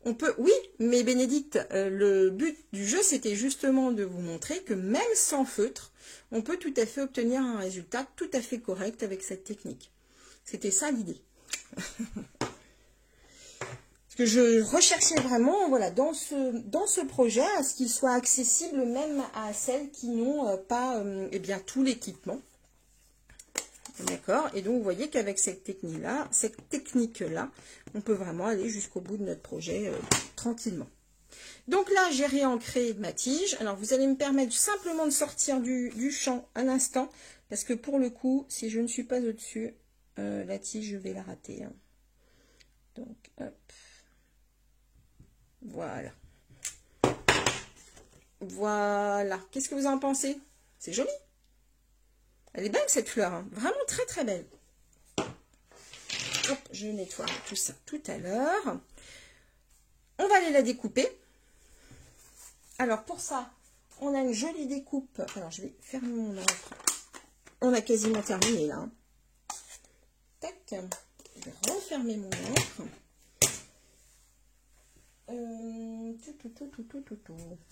On peut, oui, mais Bénédicte, le but du jeu, c'était justement de vous montrer que même sans feutre, on peut tout à fait obtenir un résultat tout à fait correct avec cette technique. C'était ça l'idée. Parce que je recherchais vraiment, voilà, dans ce projet, à ce qu'il soit accessible même à celles qui n'ont pas eh bien, tout l'équipement. D'accord? Et donc, vous voyez qu'avec cette technique-là, on peut vraiment aller jusqu'au bout de notre projet tranquillement. Donc là, j'ai réancré ma tige. Alors, vous allez me permettre simplement de sortir du champ un instant, parce que pour le coup, si je ne suis pas au-dessus, la tige, je vais la rater. Hein. Donc, hop. Voilà. Voilà. Qu'est-ce que vous en pensez? C'est joli. Elle est belle cette fleur, hein. Vraiment très très belle. Hop, je nettoie tout ça tout à l'heure. On va aller la découper. Alors pour ça, on a une jolie découpe. Alors je vais fermer mon encre. On a quasiment terminé là. Hein. Tac. Je vais refermer mon encre.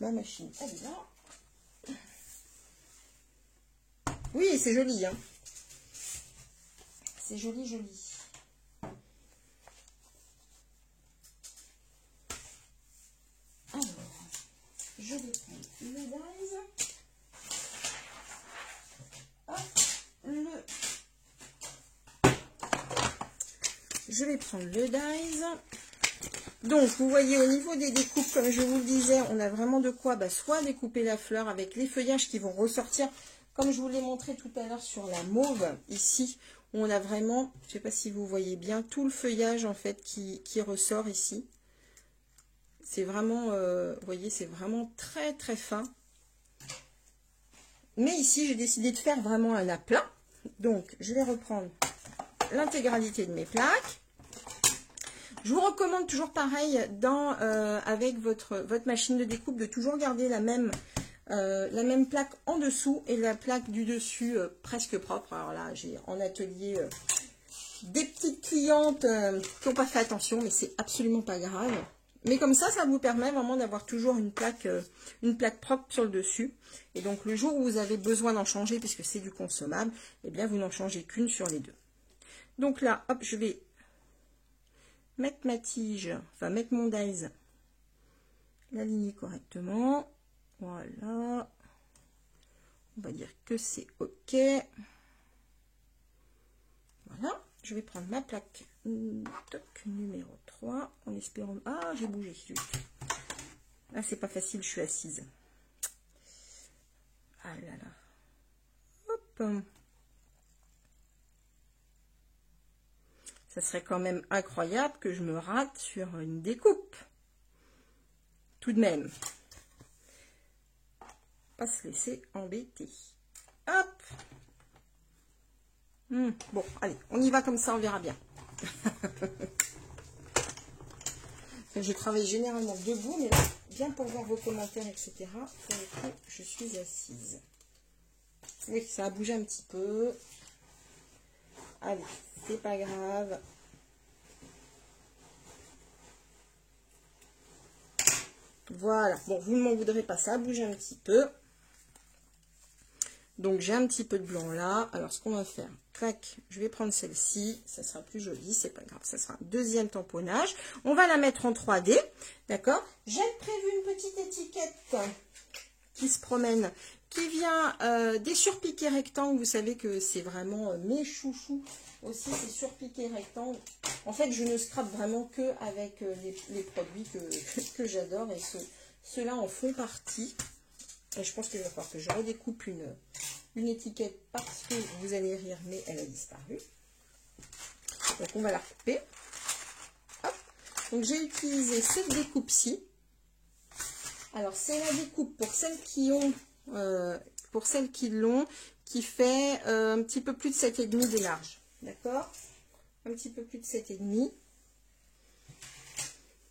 Ma machine, elle est là. Oui, c'est joli, hein. C'est joli, joli. Alors, je vais prendre le dies. Hop, je vais prendre le dies. Donc, vous voyez, au niveau des découpes, comme je vous le disais, on a vraiment de quoi soit découper la fleur avec les feuillages qui vont ressortir. Comme je vous l'ai montré tout à l'heure sur la mauve, ici, on a vraiment, je ne sais pas si vous voyez bien, tout le feuillage en fait qui ressort ici. C'est vraiment, vous voyez, c'est vraiment très très fin. Mais ici, j'ai décidé de faire vraiment un aplat. Donc, je vais reprendre l'intégralité de mes plaques. Je vous recommande toujours pareil avec votre machine de découpe de toujours garder la même plaque en dessous et la plaque du dessus presque propre. Alors là, j'ai en atelier des petites clientes qui n'ont pas fait attention, mais c'est absolument pas grave. Mais comme ça vous permet vraiment d'avoir toujours une plaque propre sur le dessus. Et donc le jour où vous avez besoin d'en changer, puisque c'est du consommable, eh bien vous n'en changez qu'une sur les deux. Donc là, hop, je vais mettre ma tige, enfin mettre mon dies, l'aligner correctement. Voilà. On va dire que c'est OK. Voilà. Je vais prendre ma plaque numéro 3 en espérant... Ah, j'ai bougé. Là, c'est pas facile, je suis assise. Ah là là. Hop. Ça serait quand même incroyable que je me rate sur une découpe. Tout de même. Pas se laisser embêter. Hop. Bon, allez, on y va comme ça, on verra bien. Je travaille généralement debout, mais là, bien pour voir vos commentaires, etc. Pour le coup, je suis assise. Oui, ça a bougé un petit peu. Allez, c'est pas grave. Voilà. Bon, vous ne m'en voudrez pas, ça a bougé un petit peu. Donc, j'ai un petit peu de blanc là. Alors, ce qu'on va faire, clac, je vais prendre celle-ci. Ça sera plus joli, c'est pas grave. Ça sera un deuxième tamponnage. On va la mettre en 3D. D'accord? J'ai prévu une petite étiquette qui se promène, qui vient des surpiqués rectangles. Vous savez que c'est vraiment mes chouchous aussi, ces surpiqués rectangles. En fait, je ne scrape vraiment que avec les produits que j'adore. Et ceux-là en font partie. Et je pense qu'il va falloir que je redécoupe une étiquette parce que vous allez rire, mais elle a disparu. Donc, on va la recouper. Hop. Donc, j'ai utilisé cette découpe-ci. Alors, c'est la découpe pour celles qui l'ont, qui fait un petit peu plus de 7,5 de large. D'accord? Un petit peu plus de 7,5.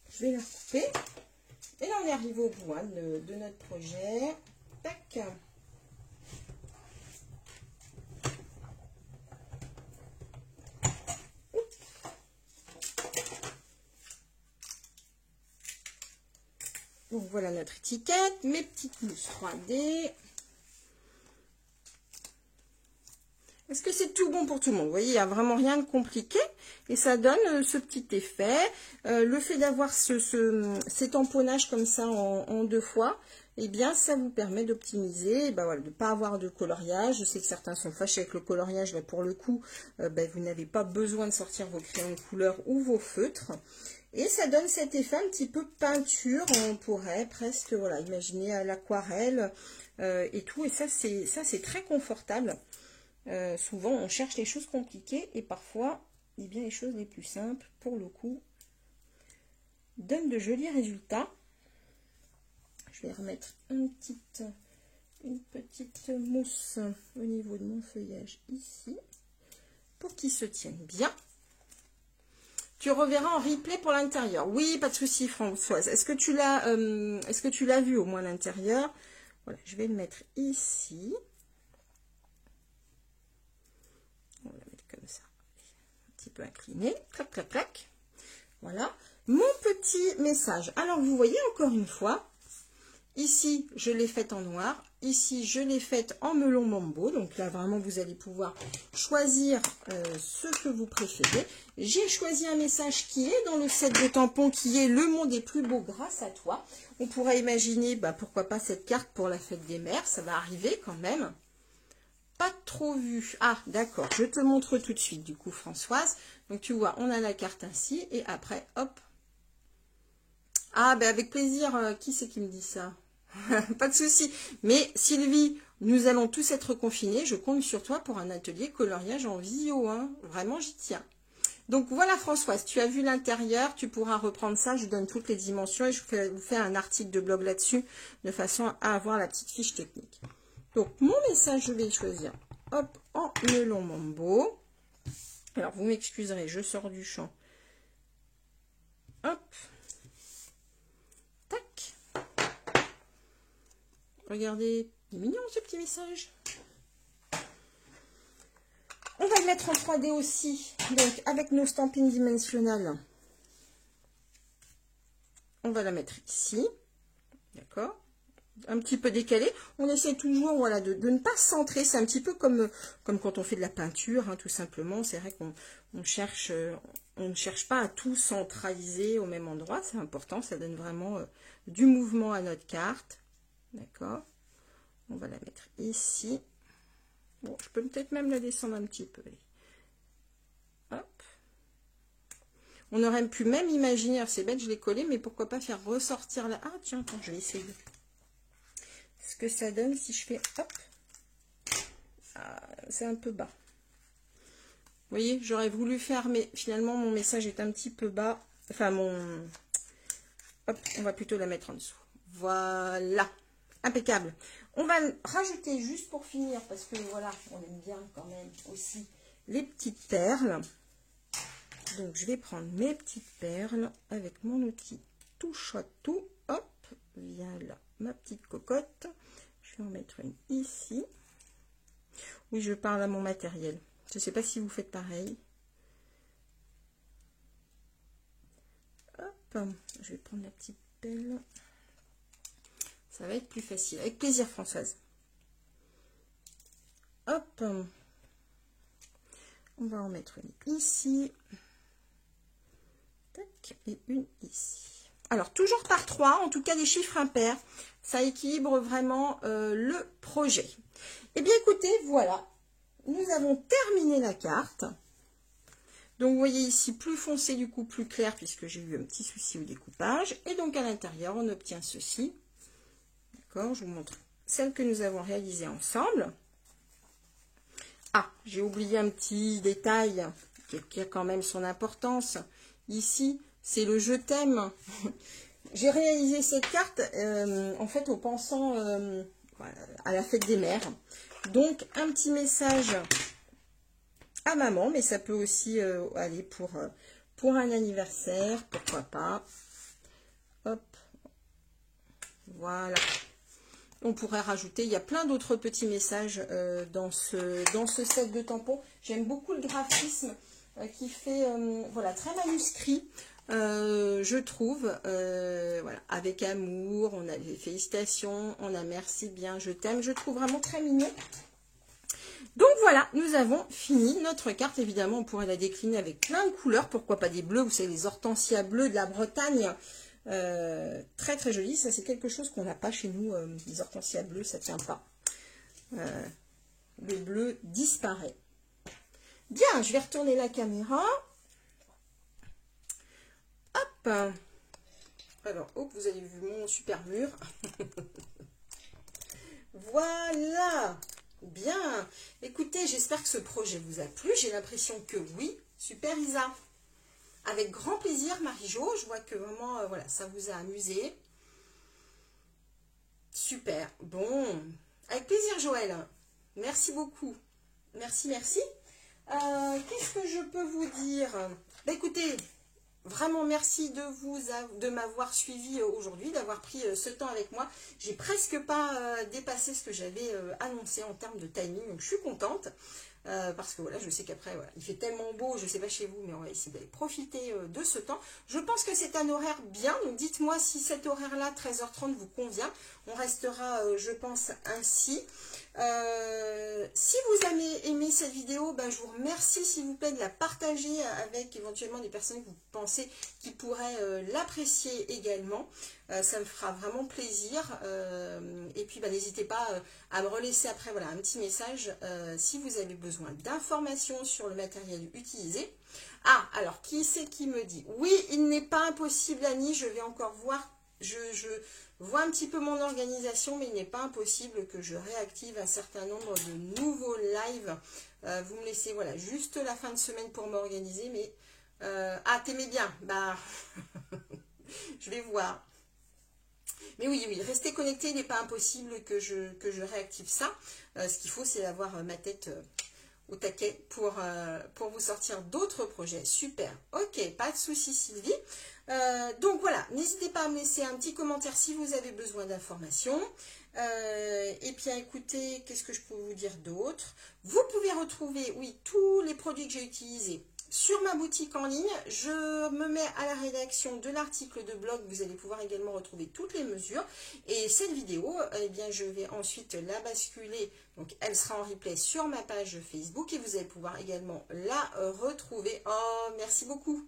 Je vais la recouper. Et là, on est arrivé au bout de notre projet. Tac. Donc, voilà notre étiquette. Mes petites mousses 3D. Est-ce que c'est tout bon pour tout le monde? Vous voyez, il n'y a vraiment rien de compliqué. Et ça donne ce petit effet. Le fait d'avoir ces tamponnages comme ça en deux fois, eh bien, ça vous permet d'optimiser, voilà, de ne pas avoir de coloriage. Je sais que certains sont fâchés avec le coloriage. Là, pour le coup, vous n'avez pas besoin de sortir vos crayons de couleur ou vos feutres. Et ça donne cet effet un petit peu peinture. On pourrait presque, voilà, imaginer à l'aquarelle et tout. Et ça, c'est très confortable. Souvent, on cherche les choses compliquées et parfois, eh bien, les choses les plus simples, pour le coup, donnent de jolis résultats. Je vais remettre une petite mousse au niveau de mon feuillage ici pour qu'il se tienne bien. Tu reverras en replay pour l'intérieur. Oui, pas de souci, Françoise. Est-ce que tu l'as vu au moins l'intérieur? Voilà, je vais le mettre ici. On va la mettre comme ça, un petit peu incliné, clac, clac, clac. Voilà, mon petit message. Alors, vous voyez encore une fois, ici, je l'ai faite en noir. Ici, je l'ai faite en melon mambo. Donc là, vraiment, vous allez pouvoir choisir ce que vous préférez. J'ai choisi un message qui est dans le set de tampons, qui est « Le monde est plus beau grâce à toi ». On pourrait imaginer, pourquoi pas cette carte pour la fête des mères. Ça va arriver quand même. Pas trop vu. Ah, d'accord. Je te montre tout de suite, du coup, Françoise. Donc, tu vois, on a la carte ainsi. Et après, hop. Ah, avec plaisir. Qui c'est qui me dit ça? Pas de souci. Mais Sylvie, nous allons tous être confinés. Je compte sur toi pour un atelier coloriage en visio. Hein. Vraiment, j'y tiens. Donc, voilà, Françoise. Tu as vu l'intérieur. Tu pourras reprendre ça. Je donne toutes les dimensions et je vous fais un article de blog là-dessus de façon à avoir la petite fiche technique. Donc, mon message, je vais choisir, hop, en melon mambo. Alors, vous m'excuserez, je sors du champ. Hop. Tac. Regardez, il est mignon ce petit message. On va le mettre en 3D aussi. Donc, avec nos stampings dimensionnels, on va la mettre ici. D'accord? Un petit peu décalé. On essaie toujours, voilà, de ne pas centrer. C'est un petit peu comme quand on fait de la peinture, hein, tout simplement. C'est vrai qu'on on ne cherche pas à tout centraliser au même endroit. C'est important. Ça donne vraiment du mouvement à notre carte. D'accord? On va la mettre ici. Bon, je peux peut-être même la descendre un petit peu. Hop. On aurait pu même imaginer, c'est bête, je l'ai collé, mais pourquoi pas faire ressortir la... Ah tiens, attends, je vais essayer. Ce que ça donne si je fais... Hop. Ah, c'est un peu bas. Vous voyez, j'aurais voulu faire, mais finalement, mon message est un petit peu bas. Enfin, mon... Hop, on va plutôt la mettre en dessous. Voilà. Impeccable. On va rajouter juste pour finir, parce que voilà, on aime bien quand même aussi les petites perles. Donc, je vais prendre mes petites perles avec mon outil touche à tout. Hop, voilà ma petite cocotte. Je vais en mettre une ici. Oui, je parle à mon matériel. Je ne sais pas si vous faites pareil. Hop, je vais prendre la petite pelle. Ça va être plus facile. Avec plaisir, Françoise. Hop. On va en mettre une ici. Tac, et une ici. Alors, toujours par 3, en tout cas des chiffres impairs. Ça équilibre vraiment le projet. Eh bien, écoutez, voilà. Nous avons terminé la carte. Donc, vous voyez ici, plus foncé, du coup, plus clair, puisque j'ai eu un petit souci au découpage. Et donc, à l'intérieur, on obtient ceci. D'accord, je vous montre celle que nous avons réalisée ensemble. Ah, j'ai oublié un petit détail qui a quand même son importance. Ici, c'est le je t'aime. J'ai réalisé cette carte, en fait, en pensant à la fête des mères. Donc, un petit message à maman, mais ça peut aussi aller pour un anniversaire, pourquoi pas. Hop, voilà. On pourrait rajouter, il y a plein d'autres petits messages dans ce set de tampons. J'aime beaucoup le graphisme qui fait voilà, très manuscrit, je trouve. Voilà, avec amour, on a des félicitations, on a merci bien, je t'aime. Je trouve vraiment très mignon. Donc voilà, nous avons fini notre carte. Évidemment, on pourrait la décliner avec plein de couleurs. Pourquoi pas des bleus, vous savez, les hortensias bleues de la Bretagne. Très très joli, ça c'est quelque chose qu'on n'a pas chez nous, les hortensias bleues, ça tient pas. Le bleu disparaît. Bien, je vais retourner la caméra. Hop. Alors, hop, vous avez vu mon super mur. Voilà. Bien. Écoutez, j'espère que ce projet vous a plu. J'ai l'impression que oui. Super Isa. Avec grand plaisir, Marie-Jo. Je vois que vraiment, voilà, ça vous a amusé. Super. Bon. Avec plaisir, Joël. Merci beaucoup. Merci, merci. Qu'est-ce que je peux vous dire? Bah, écoutez, vraiment merci de m'avoir suivi aujourd'hui, d'avoir pris ce temps avec moi. J'ai presque pas dépassé ce que j'avais annoncé en termes de timing, donc je suis contente. Parce que voilà, je sais qu'après, voilà, il fait tellement beau, je ne sais pas chez vous, mais on va essayer d'aller profiter de ce temps. Je pense que c'est un horaire bien, donc dites-moi si cet horaire-là, 13h30, vous convient. On restera, je pense, ainsi. Si vous avez aimé cette vidéo, ben, je vous remercie, s'il vous plaît, de la partager avec éventuellement des personnes que vous pensez qui pourraient l'apprécier également. Ça me fera vraiment plaisir. Et puis, ben, n'hésitez pas à me relaisser après voilà, un petit message si vous avez besoin d'informations sur le matériel utilisé. Ah, alors, qui c'est qui me dit? Oui, il n'est pas impossible, Annie, je vais encore voir. Je vois un petit peu mon organisation, mais il n'est pas impossible que je réactive un certain nombre de nouveaux lives. Vous me laissez voilà, juste la fin de semaine pour m'organiser, mais... ah, t'aimais bien? Bah, je vais voir. Mais oui, oui, restez connectés, il n'est pas impossible que je réactive ça. Ce qu'il faut, c'est avoir ma tête au taquet pour vous sortir d'autres projets. Super, ok, pas de souci Sylvie. Donc voilà, n'hésitez pas à me laisser un petit commentaire si vous avez besoin d'informations. Et puis écoutez, qu'est-ce que je peux vous dire d'autre? Vous pouvez retrouver, oui, tous les produits que j'ai utilisés sur ma boutique en ligne. Je me mets à la rédaction de l'article de blog. Vous allez pouvoir également retrouver toutes les mesures. Et cette vidéo, eh bien, je vais ensuite la basculer. Donc, elle sera en replay sur ma page Facebook et vous allez pouvoir également la retrouver. Oh, merci beaucoup.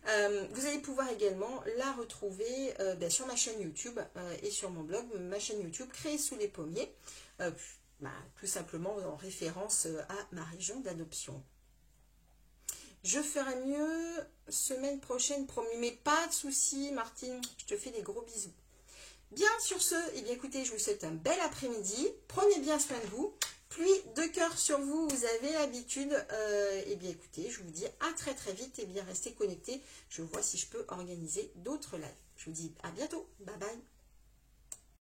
Vous allez pouvoir également la retrouver sur ma chaîne YouTube et sur mon blog, ma chaîne YouTube Créer sous les pommiers, tout simplement en référence à ma région d'adoption. Je ferai mieux semaine prochaine, promis, mais pas de souci, Martine, je te fais des gros bisous. Bien, sur ce, eh bien, écoutez, je vous souhaite un bel après-midi, prenez bien soin de vous, pluie de cœur sur vous, vous avez l'habitude, eh bien, écoutez, je vous dis à très très vite, et bien, restez connectés, je vois si je peux organiser d'autres lives. Je vous dis à bientôt, bye bye.